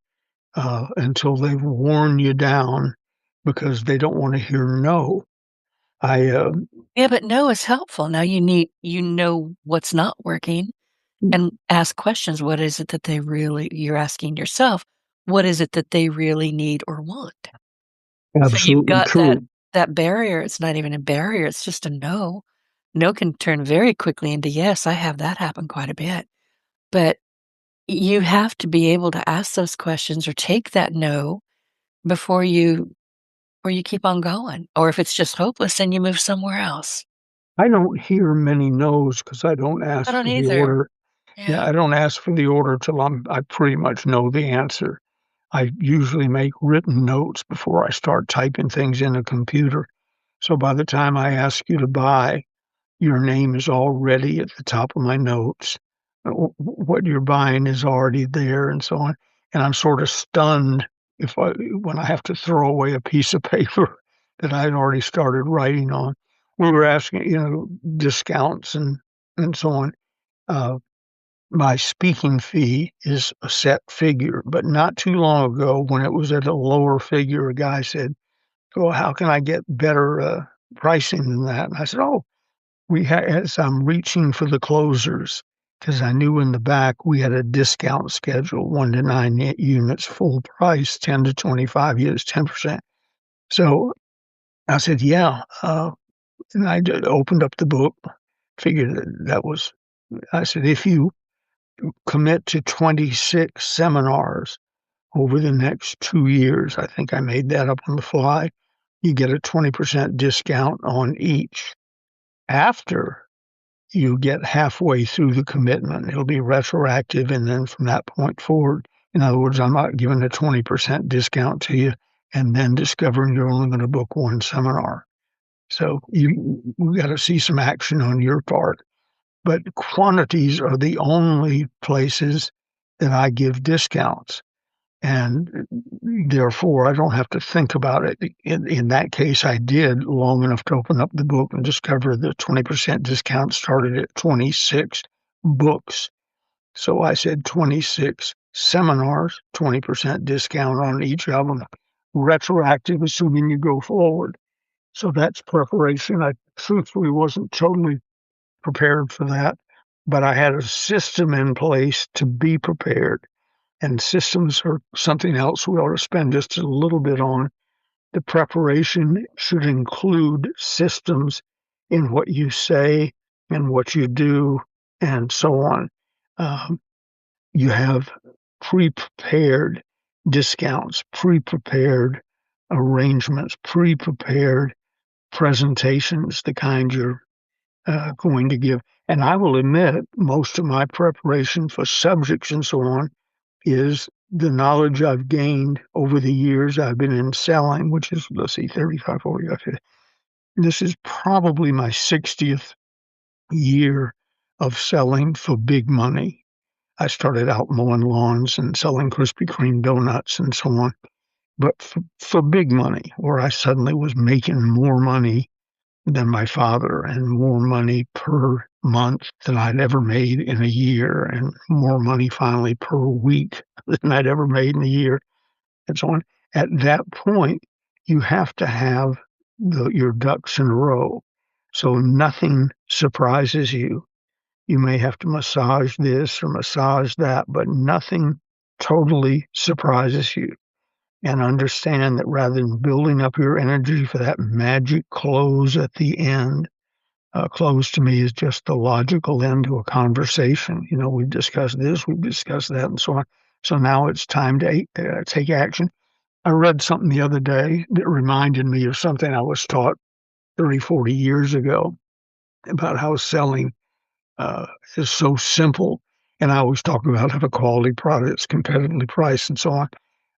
Speaker 2: until they've worn you down. because they don't want to hear no. I
Speaker 1: Yeah, but no is helpful. Now you know what's not working and ask questions. What is it that you're asking yourself, what is it that they really need or want? So you've
Speaker 2: absolutely
Speaker 1: got that
Speaker 2: true.
Speaker 1: that barrier. It's not even a barrier, it's just a no. No can turn very quickly into yes. I have that happen quite a bit. But you have to be able to ask those questions or take that no before you keep on going. Or if it's just hopeless, then you move somewhere else.
Speaker 2: I don't hear many no's because I don't
Speaker 1: I
Speaker 2: ask
Speaker 1: don't
Speaker 2: for the
Speaker 1: either.
Speaker 2: order. Yeah,
Speaker 1: Yeah.
Speaker 2: I don't ask for the order till I pretty much know the answer. I usually make written notes before I start typing things in a computer. So by the time I ask you to buy, your name is already at the top of my notes. What you're buying is already there and so on. And I'm sort of stunned when I have to throw away a piece of paper that I'd already started writing on. We were asking, discounts and so on. Uh, my speaking fee is a set figure, but not too long ago when it was at a lower figure, a guy said, "Well, how can I get better pricing than that?" And I said, "Oh, as I'm reaching for the closers, because I knew in the back we had a discount schedule, 1 to 9 units, full price, 10 to 25 units, 10%. So I said, "Yeah." And I opened up the book, figured that was, I said, "If you commit to 26 seminars over the next 2 years," I think I made that up on the fly, "you get a 20% discount on each. After you get halfway through the commitment, it'll be retroactive, and then from that point forward, in other words, I'm not giving a 20% discount to you and then discovering you're only going to book one seminar." So we got to see some action on your part. But quantities are the only places that I give discounts, and therefore I don't have to think about it. In that case, I did long enough to open up the book and discover the 20% discount started at 26 books. So I said 26 seminars, 20% discount on each of them, retroactive, assuming you go forward. So that's preparation. I truthfully wasn't totally prepared for that, but I had a system in place to be prepared. And systems are something else we ought to spend just a little bit on. The preparation should include systems in what you say and what you do and so on. Um, you have pre-prepared discounts, pre-prepared arrangements, pre-prepared presentations, the kind you're going to give. And I will admit, most of my preparation for subjects and so on is the knowledge I've gained over the years I've been in selling, which is, let's see, 35, 40. Okay. This is probably my 60th year of selling for big money. I started out mowing lawns and selling Krispy Kreme donuts and so on. But for big money, where I suddenly was making more money than my father and more money per month than I'd ever made in a year, and more money finally per week than I'd ever made in a year, and so on. At that point, you have to have your ducks in a row so nothing surprises you. You may have to massage this or massage that, but nothing totally surprises you. And understand that rather than building up your energy for that magic close at the end, close to me is just the logical end to a conversation. We've discussed this, we've discussed that, and so on. So now it's time to take action. I read something the other day that reminded me of something I was taught 30, 40 years ago about how selling is so simple. And I always talk about have a quality product that's competitively priced and so on.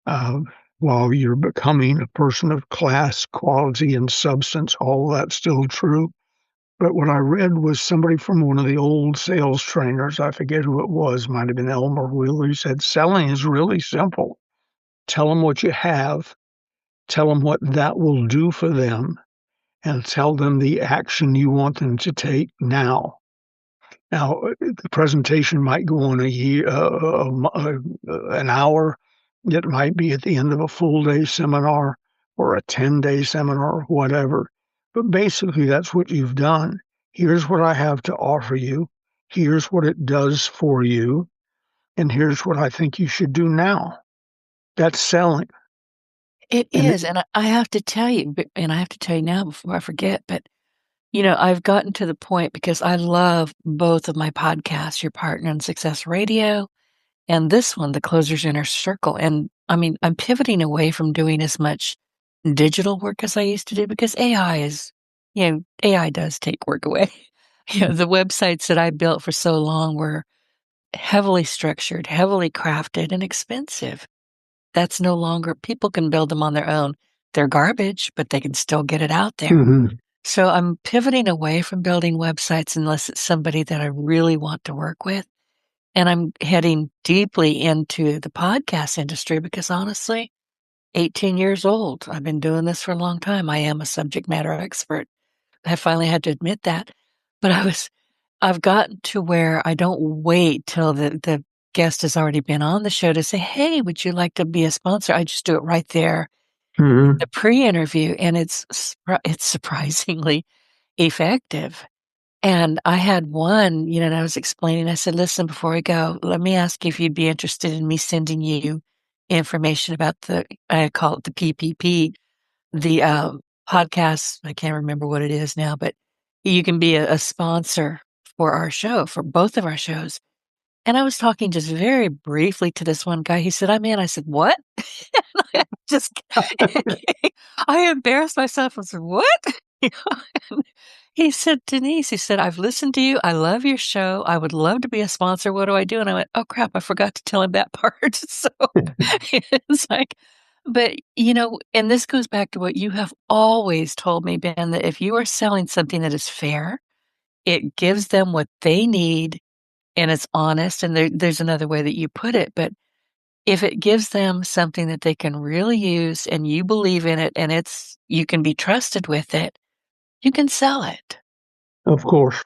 Speaker 2: Uh, while you're becoming a person of class, quality, and substance, all that's still true. But what I read was somebody from one of the old sales trainers, I forget who it was, might have been Elmer Wheeler, who said, selling is really simple. Tell them what you have, tell them what that will do for them, and tell them the action you want them to take now. Now, the presentation might go on a year, an hour. It might be at the end of a full day seminar, or a 10-day seminar or whatever. But basically, that's what you've done. Here's what I have to offer you. Here's what it does for you. And here's what I think you should do now. That's selling.
Speaker 1: It
Speaker 2: And
Speaker 1: is, and I have to tell you, and I have to tell you now before I forget, but, I've gotten to the point because I love both of my podcasts, Your Partner in Success Radio and this one, The Closer's Inner Circle, and, I mean, I'm pivoting away from doing as much digital work as I used to do because AI does take work away. The websites that I built for so long were heavily structured, heavily crafted, and expensive. That's no longer people can build them on their own. They're garbage, but they can still get it out there.
Speaker 2: Mhm.
Speaker 1: So I'm pivoting away from building websites unless it's somebody that I really want to work with. And I'm heading deeply into the podcast industry because honestly, 18 years old. I've been doing this for a long time. I am a subject matter expert. I finally had to admit that. But I've gotten to where I don't wait till the guest has already been on the show to say, "Hey, would you like to be a sponsor?" I just do it right there in
Speaker 2: Mhm.
Speaker 1: the pre-interview, and it's surprisingly effective. And I had one, and I was explaining, I said, "Listen, before we go, let me ask you if you'd be interested in me sending you information about I call it the PPP, the, podcast." I can't remember what it is now, but you can be a sponsor for our show, for both of our shows. And I was talking just very briefly to this one guy. He said, "I'm in." I said, "What?" Just I embarrassed myself. I said, "What?" You know, and he said, "Denise," he said, "I've listened to you. I love your show. I would love to be a sponsor. What do I do?" And I went, "Oh, crap. I forgot to tell him that part." So it's like, but, and this goes back to what you have always told me, Ben, that if you are selling something that is fair, it gives them what they need and it's honest. And there's another way that you put it, but if it gives them something that they can really use and you believe in it and you can be trusted with it, you can sell it.
Speaker 2: Of course.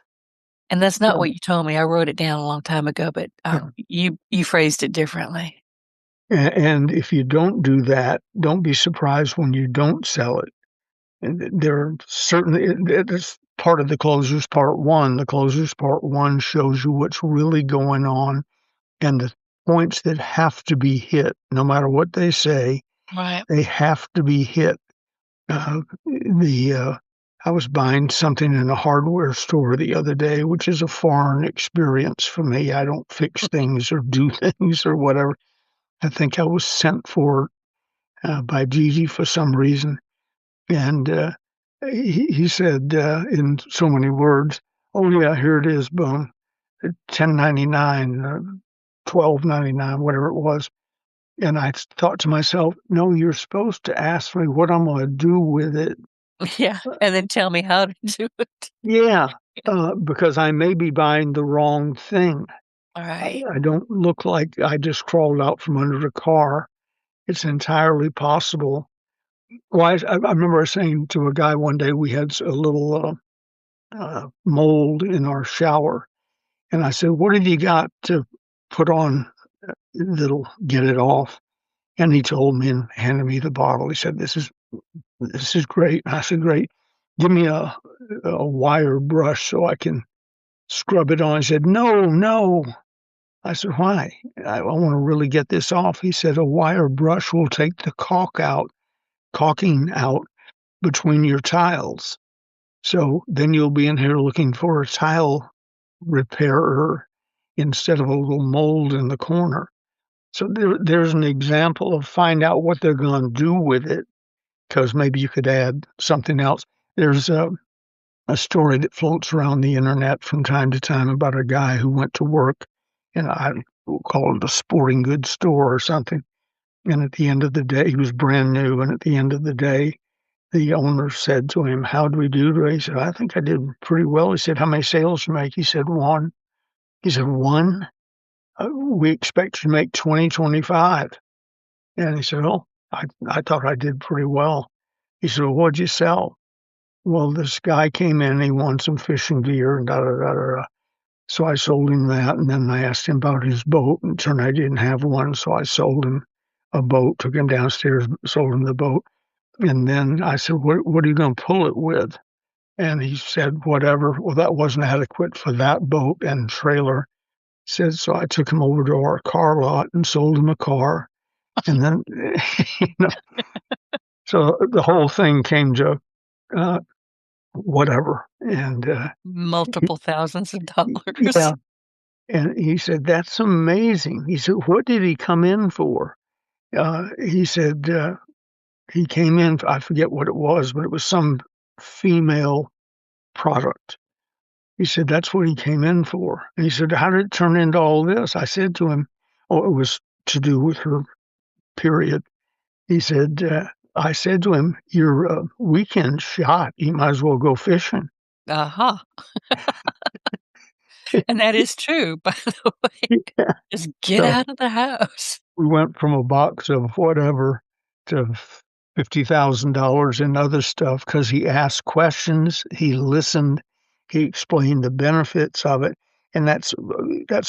Speaker 1: And that's not
Speaker 2: Uh,
Speaker 1: what you told me. I wrote it down a long time ago, but
Speaker 2: yeah.
Speaker 1: you phrased it differently.
Speaker 2: And if you don't do that, don't be surprised when you don't sell it. And there are certainly, it's part of the closers part one. The closers part one shows you what's really going on and the points that have to be hit. No matter what they say,
Speaker 1: Right.
Speaker 2: they have to be hit. I was buying something in a hardware store the other day, which is a foreign experience for me. I don't fix things or do things or whatever. I think I was sent for by Gigi for some reason, and he said in so many words, "Oh yeah, here it is, boom, 10.99, 12.99, whatever it was." And I thought to myself, "No, you're supposed to ask me what I'm going to do with it."
Speaker 1: Yeah. And then tell me how to do it.
Speaker 2: Yeah, because I may be buying the wrong thing.
Speaker 1: All
Speaker 2: I,
Speaker 1: right.
Speaker 2: I don't look like I just crawled out from under a car. It's entirely possible. Well, I remember saying to a guy one day we had a little mold in our shower, and I said, "What have you got to put on that'll get it off?" And he told me and handed me the bottle. He said, "This is great." And I said, "Great. Give me a wire brush so I can scrub it on." He said, "No, no." I said, "Why? I want to really get this off." He said, "A wire brush will take the caulking out between your tiles. So then you'll be in here looking for a tile repairer instead of a little mold in the corner." So there's an example of find out what they're going to do with it, because maybe you could add something else. There's a story that floats around the internet from time to time about a guy who went to work in, I will call it a sporting goods store or something. And at the end of the day, he was brand new. And at the end of the day, the owner said to him, "How do we do today?" He said, "I think I did pretty well." He said, "How many sales you make?" He said, "One." He said, "One? We expect you to make 20, 25." And he said, "Oh, I thought I did pretty well." He said, "Well, what'd you sell?" "Well, this guy came in and he wanted some fishing gear and da da da da da." So I sold him that, and then I asked him about his boat, and it turned out he didn't have one, so I sold him a boat, took him downstairs, sold him the boat. And then I said, what are you going to pull it with? And he said, whatever. Well, that wasn't adequate for that boat and trailer. Said, so I took him over to our car lot and sold him a car. And then, you know, so the whole thing came to uh, whatever. And
Speaker 1: Multiple thousands of dollars.
Speaker 2: yeah, and he said, that's amazing. He said, what did he come in for? He said, he came in, I forget what it was, but it was some female product. He said, that's what he came in for. And he said, how did it turn into all this? I said to him, oh, it was to do with her period. He said, I said to him, your weekend shot. You might as well go fishing.
Speaker 1: Aha. And that is true, by the way.
Speaker 2: Yeah.
Speaker 1: Just get
Speaker 2: So
Speaker 1: out of the house.
Speaker 2: we went from a box of whatever to $50,000 in other stuff because he asked questions, he listened, he explained the benefits of it, and that's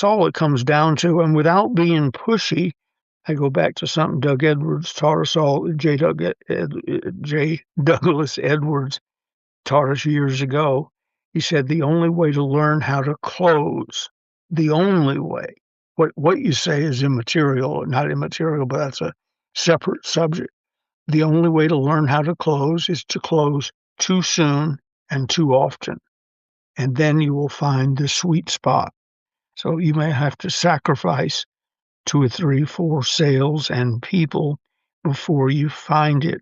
Speaker 2: all it comes down to. And without being pushy, I go back to something Doug Edwards taught us all. J. Douglas Edwards taught us years ago. He said the only way to learn how to close, the only way, what you say is immaterial, not immaterial, but that's a separate subject. The only way to learn how to close is to close too soon and too often. And then you will find the sweet spot. So you may have to sacrifice 2 or 3, 4 sales and people before you find it.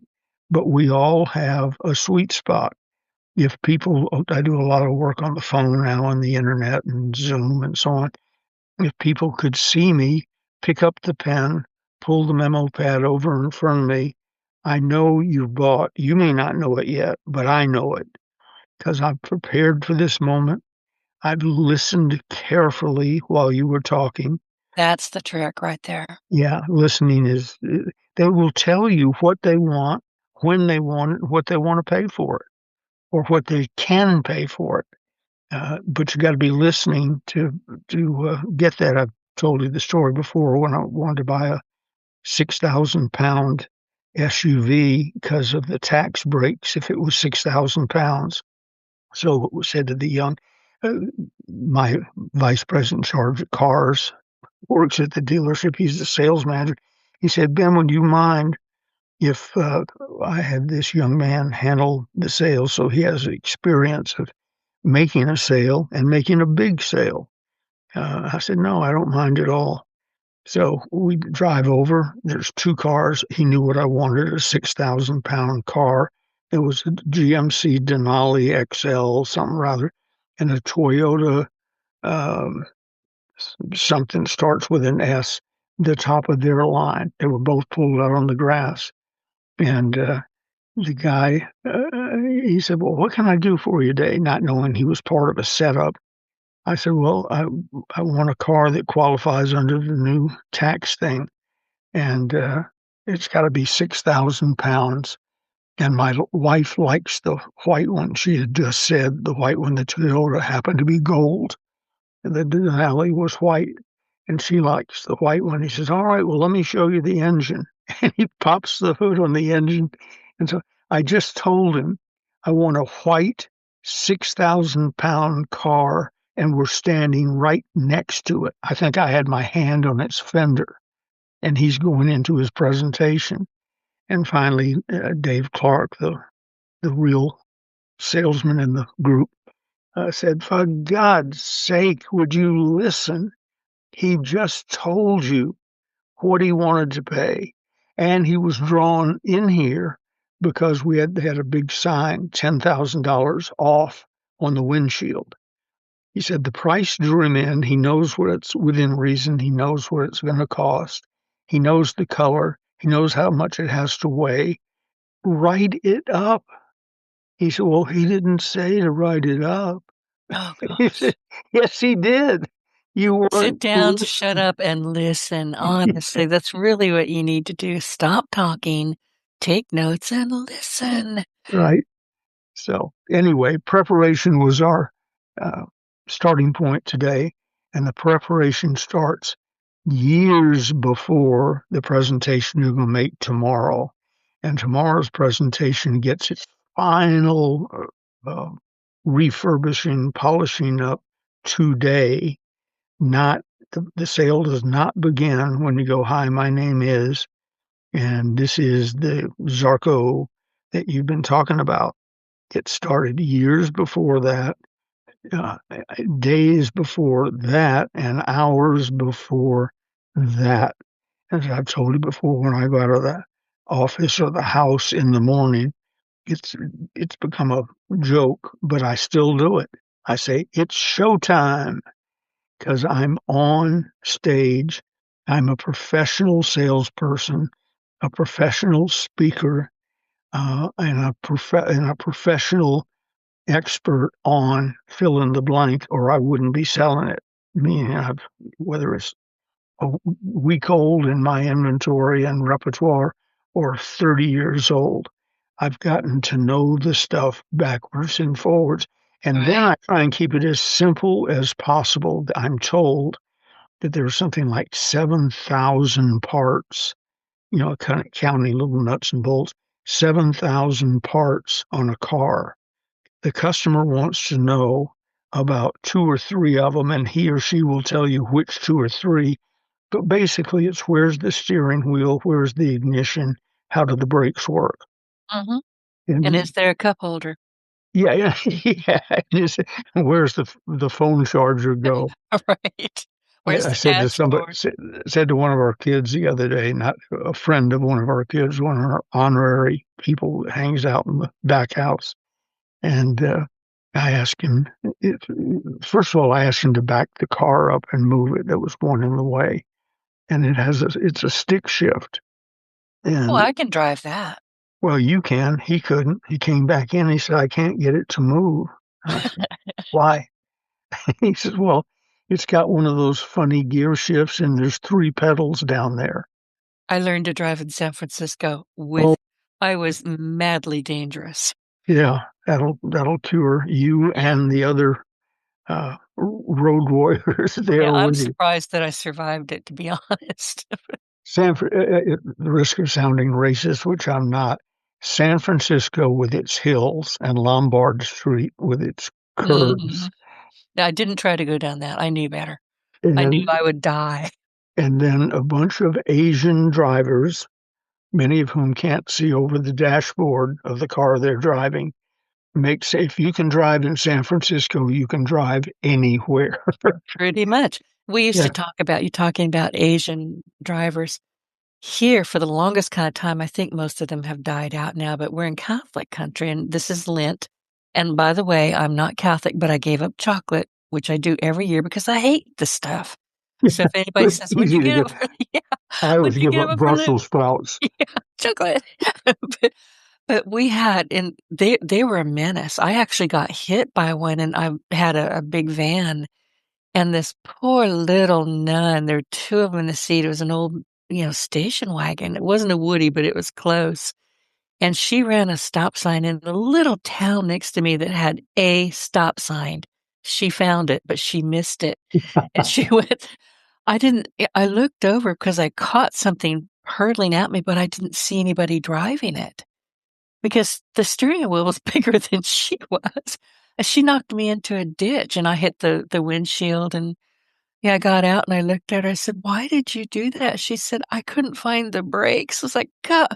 Speaker 2: But we all have a sweet spot. If people, I do a lot of work on the phone now on the internet and Zoom and so on. If people could see me pick up the pen, pull the memo pad over in front of me, I know you bought, you may not know it yet, but I know it because I've prepared for this moment. I've listened carefully while you were talking.
Speaker 1: That's the trick right there.
Speaker 2: Yeah, listening is, they will tell you what they want, when they want it, what they want to pay for it, or what they can pay for it. But you got to be listening to get that. I've told you the story before when I wanted to buy a 6,000 pound SUV because of the tax breaks if it was 6,000 pounds. So it was said to the young, uh, my vice president in charge of cars works at the dealership. He's the sales manager. He said, Ben, would you mind if I had this young man handle the sales so he has experience of making a sale and making a big sale? I said, no, I don't mind at all. So we drive over. There's 2 cars. He knew what I wanted, a 6,000 pound car. It was a GMC Denali XL, something rather, and a Toyota, um, something starts with an S, the top of their line. They were both pulled out on the grass. And the guy, he said, well, what can I do for you today? Not knowing he was part of a setup. I said, well, I want a car that qualifies under the new tax thing. And it's got to be 6,000 pounds. And my wife likes the white one. She had just said the white one, the Toyota, happened to be gold. And the Denali was white. And she likes the white one. He says, all right, well, let me show you the engine. And he pops the hood on the engine. And so I just told him I want a white 6,000 pound car, and we're standing right next to it. I think I had my hand on its fender, and he's going into his presentation. And finally, Dave Clark, the real salesman in the group, said, for God's sake, would you listen? He just told you what he wanted to pay. And he was drawn in here because they had a big sign, $10,000 off on the windshield. He said the price drew him in. He knows what it's within reason. He knows what it's going to cost. He knows the color. He knows how much it has to weigh. Write it up. He said, well, he didn't say to write it up.
Speaker 1: Oh
Speaker 2: He
Speaker 1: gosh.
Speaker 2: said, yes, he did. You
Speaker 1: Sit
Speaker 2: weren't
Speaker 1: down, shut
Speaker 2: listening.
Speaker 1: up, and listen. Honestly, that's really what you need to do. Stop talking, take notes, and listen.
Speaker 2: Right. So anyway, preparation was our uh, starting point today, and the preparation starts years before the presentation you're going to make tomorrow. and tomorrow's presentation gets its final refurbishing, polishing up today. Not the sale does not begin when you go, "Hi, my name is," and this is the Zarco that you've been talking about. It started years before that, uh, days before that, and hours before that. As I've told you before, when I go out of the office or the house in the morning, it's it's become a joke, but I still do it. I say, "It's showtime," because I'm on stage. I'm a professional salesperson, a professional speaker, and a professional expert on fill in the blank, or I wouldn't be selling it. Meaning, whether it's a week old in my inventory and repertoire or 30 years old, I've gotten to know the stuff backwards and forwards. And then I try and keep it as simple as possible. I'm told that there's something like 7,000 parts, kind of counting little nuts and bolts, 7,000 parts on a car. The customer wants to know about two or three of them, and he or she will tell you which two or three. But basically, it's where's the steering wheel, where's the ignition, how do the brakes work?
Speaker 1: Mhm. And
Speaker 2: And
Speaker 1: is there a cup holder?
Speaker 2: yeah, yeah, yeah. Where's the phone charger go?
Speaker 1: Right. Where's
Speaker 2: I
Speaker 1: the
Speaker 2: said to
Speaker 1: patch
Speaker 2: somebody,
Speaker 1: cord?
Speaker 2: said to one of our kids the other day, not a friend of one of our kids, one of our honorary people that hangs out in the back house. And I asked him, first of all, I asked him to back the car up and move it. There was one in the way. And it's a stick shift.
Speaker 1: Oh,
Speaker 2: And
Speaker 1: I can drive that.
Speaker 2: well, you can. He couldn't. He came back in. He said, "I can't get it to move." And I said, "Why?" He says, "Well, it's got one of those funny gear shifts, and there's three pedals down there."
Speaker 1: I learned to drive in San Francisco
Speaker 2: Oh,
Speaker 1: with I was madly dangerous.
Speaker 2: yeah, that'll cure you
Speaker 1: Yeah.
Speaker 2: and the other road warriors
Speaker 1: Yeah,
Speaker 2: there
Speaker 1: I'm
Speaker 2: with you.
Speaker 1: surprised that I survived it, to be honest.
Speaker 2: Sanford, the risk of sounding racist, which I'm not. San Francisco with its hills and Lombard Street with its curves,
Speaker 1: Mhm. I didn't try to go down that, I knew better. I knew
Speaker 2: and
Speaker 1: I would die.
Speaker 2: then a bunch of Asian drivers, many of whom can't see over the dashboard of the car they're driving, makes if you can drive in San Francisco, you can drive anywhere.
Speaker 1: Pretty much. We used to
Speaker 2: Yeah.
Speaker 1: talk about you talking about Asian drivers. Here, for the longest kind of time, I think most of them have died out now, but we're in Catholic country, and this is Lent. And by the way, I'm not Catholic, but I gave up chocolate, which I do every year because I hate the stuff. So if anybody
Speaker 2: It's
Speaker 1: says, "What'd you
Speaker 2: easy to
Speaker 1: give
Speaker 2: get.
Speaker 1: up for" yeah,
Speaker 2: I
Speaker 1: "What'd
Speaker 2: always
Speaker 1: you
Speaker 2: give
Speaker 1: give
Speaker 2: up
Speaker 1: up for Lent?"
Speaker 2: Brussels sprouts.
Speaker 1: Yeah, chocolate. But we had and they were a menace. I actually got hit by one, and I had a big van, and this poor little nun, there were 2 of them in the seat. It was an old, station wagon. It wasn't a Woody, but it was close. And she ran a stop sign in the little town next to me that had a stop sign. She found it, but she missed it. And she went I didn't I looked over because I caught something hurtling at me, but I didn't see anybody driving it because the steering wheel was bigger than she was. And she knocked me into a ditch, and I hit the windshield, and yeah, I got out and I looked at her. I said, "Why did you do that?" She said, "I couldn't find the brakes." I was like, "God,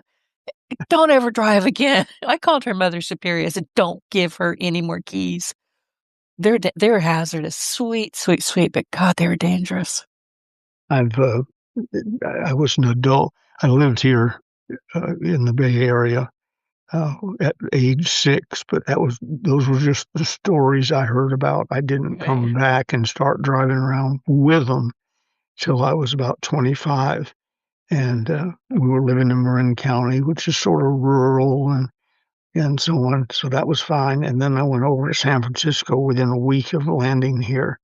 Speaker 1: don't ever drive again." I called her mother superior. I said, "Don't give her any more keys." They're hazardous. Sweet, sweet, sweet, but God, they were dangerous.
Speaker 2: I've I was an adult. I lived here in the Bay Area at age 6, but those were just the stories I heard about. I didn't
Speaker 1: Right.
Speaker 2: come back and start driving around with them till I was about 25. And we were living in Marin County, which is sort of rural and so on. So that was fine. And then I went over to San Francisco within a week of landing here,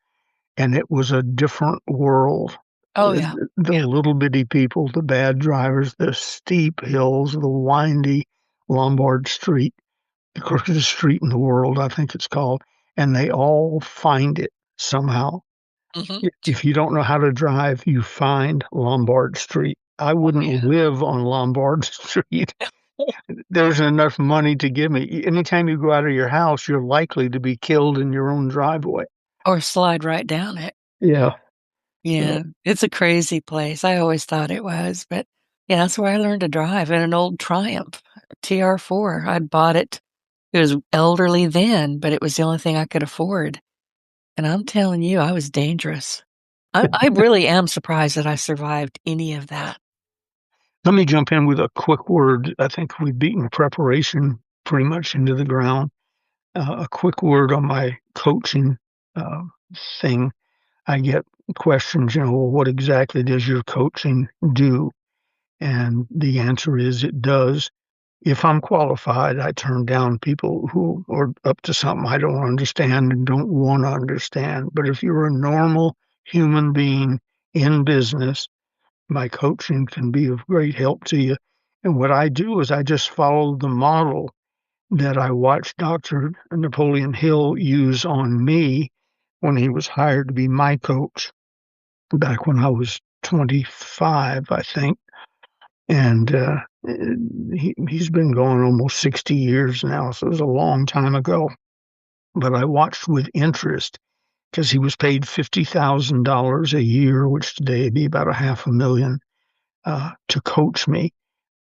Speaker 2: and it was a different world.
Speaker 1: Oh, yeah.
Speaker 2: The
Speaker 1: Yeah.
Speaker 2: little bitty people, the bad drivers, the steep hills, the windy Lombard Street, the crooked street in the world, I think it's called, and they all find it somehow.
Speaker 1: Mhm.
Speaker 2: If you don't know how to drive, you find Lombard Street. I
Speaker 1: Oh,
Speaker 2: wouldn't
Speaker 1: yeah.
Speaker 2: live on Lombard Street. There's enough money to give me. Anytime you go out of your house, you're likely to be killed in your own driveway.
Speaker 1: Or slide right down it.
Speaker 2: Yeah. So
Speaker 1: Yeah, it's a crazy place. I always thought it was, but yeah, that's where I learned to drive in an old Triumph TR4. I bought it. It was elderly then, but it was the only thing I could afford. And I'm telling you, I was dangerous. I really am surprised that I survived any of that.
Speaker 2: let me jump in with a quick word. I think we've beaten preparation pretty much into the ground. A quick word on my coaching uh, thing. I get questions, well, what exactly does your coaching do? And the answer is it does. If I'm qualified, I turn down people who are up to something I don't understand and don't want to understand. But if you're a normal human being in business, my coaching can be of great help to you. And what I do is I just follow the model that I watched Dr. Napoleon Hill use on me when he was hired to be my coach back when I was 25, I think. And he's been going almost 60 years now, so it was a long time ago. But I watched with interest because he was paid $50,000 a year, which today would be about a half a million, to coach me.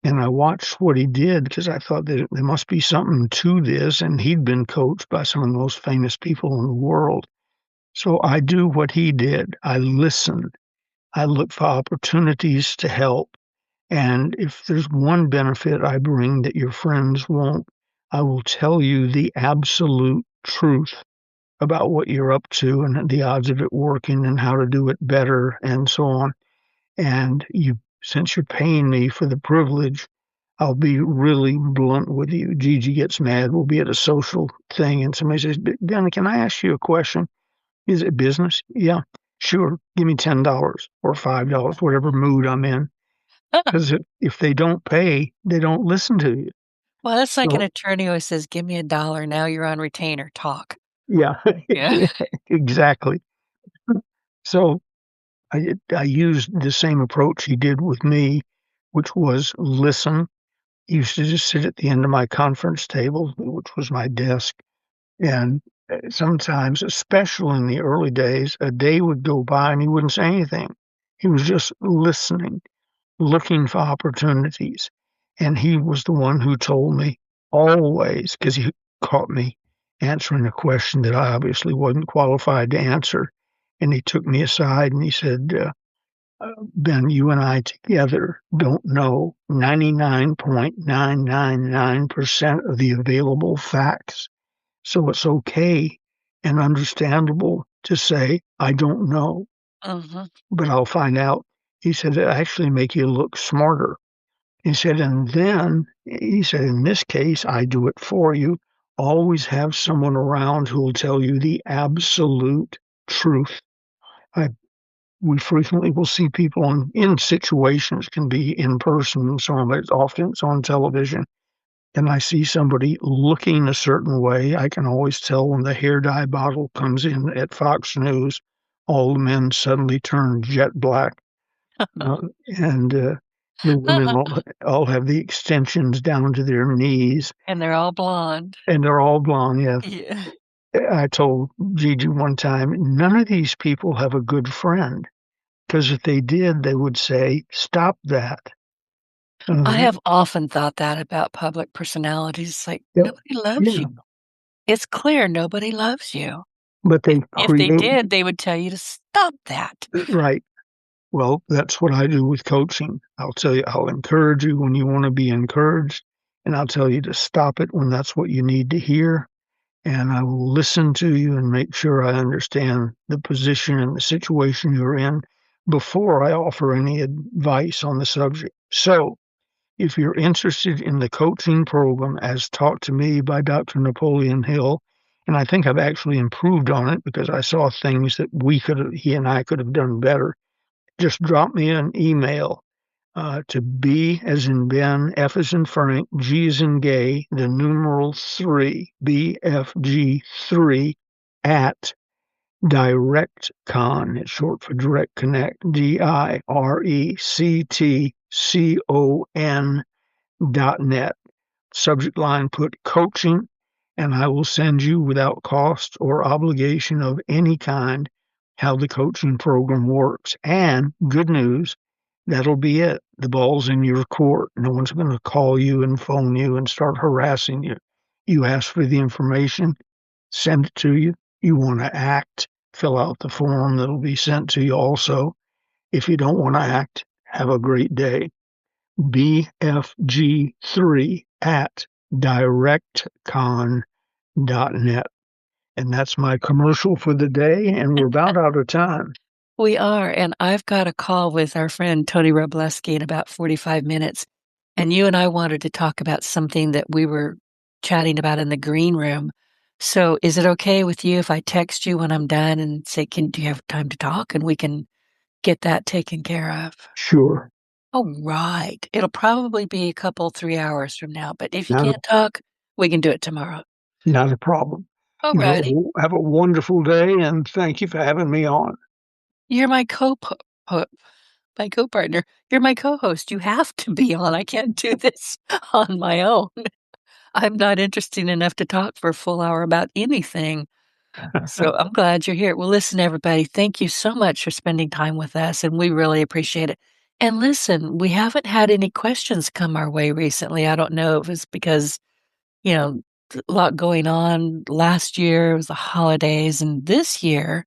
Speaker 2: And I watched what he did because I thought that there must be something to this. And he'd been coached by some of the most famous people in the world. So I do what he did. I listen. I look for opportunities to help. And if there's one benefit I bring that your friends won't, I will tell you the absolute truth about what you're up to and the odds of it working and how to do it better and so on. And since you're paying me for the privilege, I'll be really blunt with you. Gigi gets mad. We'll be at a social thing and somebody says, "Ben, can I ask you a question? Is it business?" "Yeah, sure. Give me $10 or $5, whatever mood I'm in." Because if they don't pay, they don't listen to you.
Speaker 1: Well, that's like an
Speaker 2: So,
Speaker 1: attorney who says, "Give me $1, now you're on retainer, talk."
Speaker 2: yeah,
Speaker 1: Yeah.
Speaker 2: exactly. So I used the same approach he did with me, which was listen. He used to just sit at the end of my conference table, which was my desk. And sometimes, especially in the early days, a day would go by and he wouldn't say anything. He was just listening, looking for opportunities. And he was the one who told me always, because he caught me answering a question that I obviously wasn't qualified to answer. And he took me aside and he said, Ben, you and I together don't know 99.999% of the available facts. So it's okay and understandable to say, I don't know,
Speaker 1: Mhm.
Speaker 2: but I'll find out. He said, it actually make you look smarter. He said, and then he said, in this case, I do it for you. Always have someone around who will tell you the absolute truth. I We frequently will see people in situations, can be in person and so on, but often it's on television. And I see somebody looking a certain way. I can always tell when the hair dye bottle comes in at Fox News, all the men suddenly turn jet black. Uh, and the women all have the extensions down to their knees,
Speaker 1: And they're all blonde.
Speaker 2: and they're all blonde. Yes.
Speaker 1: Yeah.
Speaker 2: I told Gigi one time, none of these people have a good friend. Because if they did, they would say, "Stop that."
Speaker 1: I
Speaker 2: Uh,
Speaker 1: have often thought that about public personalities. It's like,
Speaker 2: yep,
Speaker 1: nobody loves you.
Speaker 2: yeah,
Speaker 1: It's clear nobody loves you.
Speaker 2: but
Speaker 1: And
Speaker 2: they
Speaker 1: if they
Speaker 2: create
Speaker 1: did, they would tell you to stop that.
Speaker 2: right. Well, that's what I do with coaching. I'll tell you, I'll encourage you when you want to be encouraged, and I'll tell you to stop it when that's what you need to hear. And I will listen to you and make sure I understand the position and the situation you're in before I offer any advice on the subject. So, if you're interested in the coaching program as taught to me by Dr. Napoleon Hill, and I think I've actually improved on it because I saw things that he and I could have done better, just drop me an email to B as in Ben, F as in Frank, G as in gay, the numeral 3, BFG3 at DirectCon. It's short for Direct Connect, DirectCon Subject line, put coaching, and I will send you without cost or obligation of any kind how the coaching program works. And good news, that'll be it. The ball's in your court. No one's going to call you and phone you and start harassing you. You ask for the information, send it to you. You want to act, fill out the form that'll be sent to you also. If you don't want to act, have a great day. BFG3 at directcon.net. And that's my commercial for the day, and we're about out of time.
Speaker 1: We are, and I've got a call with our friend Tony Robleski in about 45 minutes, and you and I wanted to talk about something that we were chatting about in the green room. So is it okay with you if I text you when I'm done and say, do you have time to talk? And we can get that taken care of.
Speaker 2: Sure.
Speaker 1: All right. It'll probably be a couple, 3 hours from now, but if you
Speaker 2: Not a,
Speaker 1: can't talk, we can do it tomorrow.
Speaker 2: not a problem.
Speaker 1: All righty.
Speaker 2: Have a wonderful day, and thank you for having me on.
Speaker 1: You're my my co-partner. You're my co-host. You have to be on. I can't do this on my own. I'm not interesting enough to talk for a full hour about anything. So I'm glad you're here. Well, listen, everybody, thank you so much for spending time with us, and we really appreciate it. And listen, we haven't had any questions come our way recently. I don't know if it's because, a lot going on. Last year was the holidays, and this year,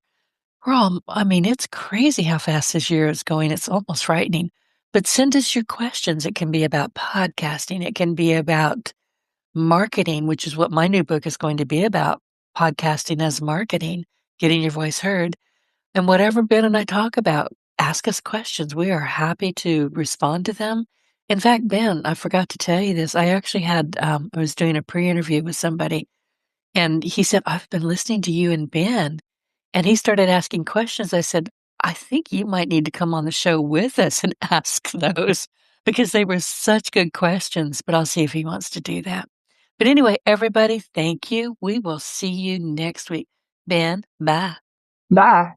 Speaker 1: it's crazy how fast this year is going. It's almost frightening. But send us your questions. It can be about podcasting. It can be about marketing, which is what my new book is going to be about, podcasting as marketing, getting your voice heard. And whatever Ben and I talk about, ask us questions. We are happy to respond to them. In fact, Ben, I forgot to tell you this. I actually I was doing a pre-interview with somebody, and he said, I've been listening to you and Ben. And he started asking questions. I said, I think you might need to come on the show with us and ask those because they were such good questions, but I'll see if he wants to do that. But anyway, everybody, thank you. We will see you next week. Ben, bye.
Speaker 2: Bye.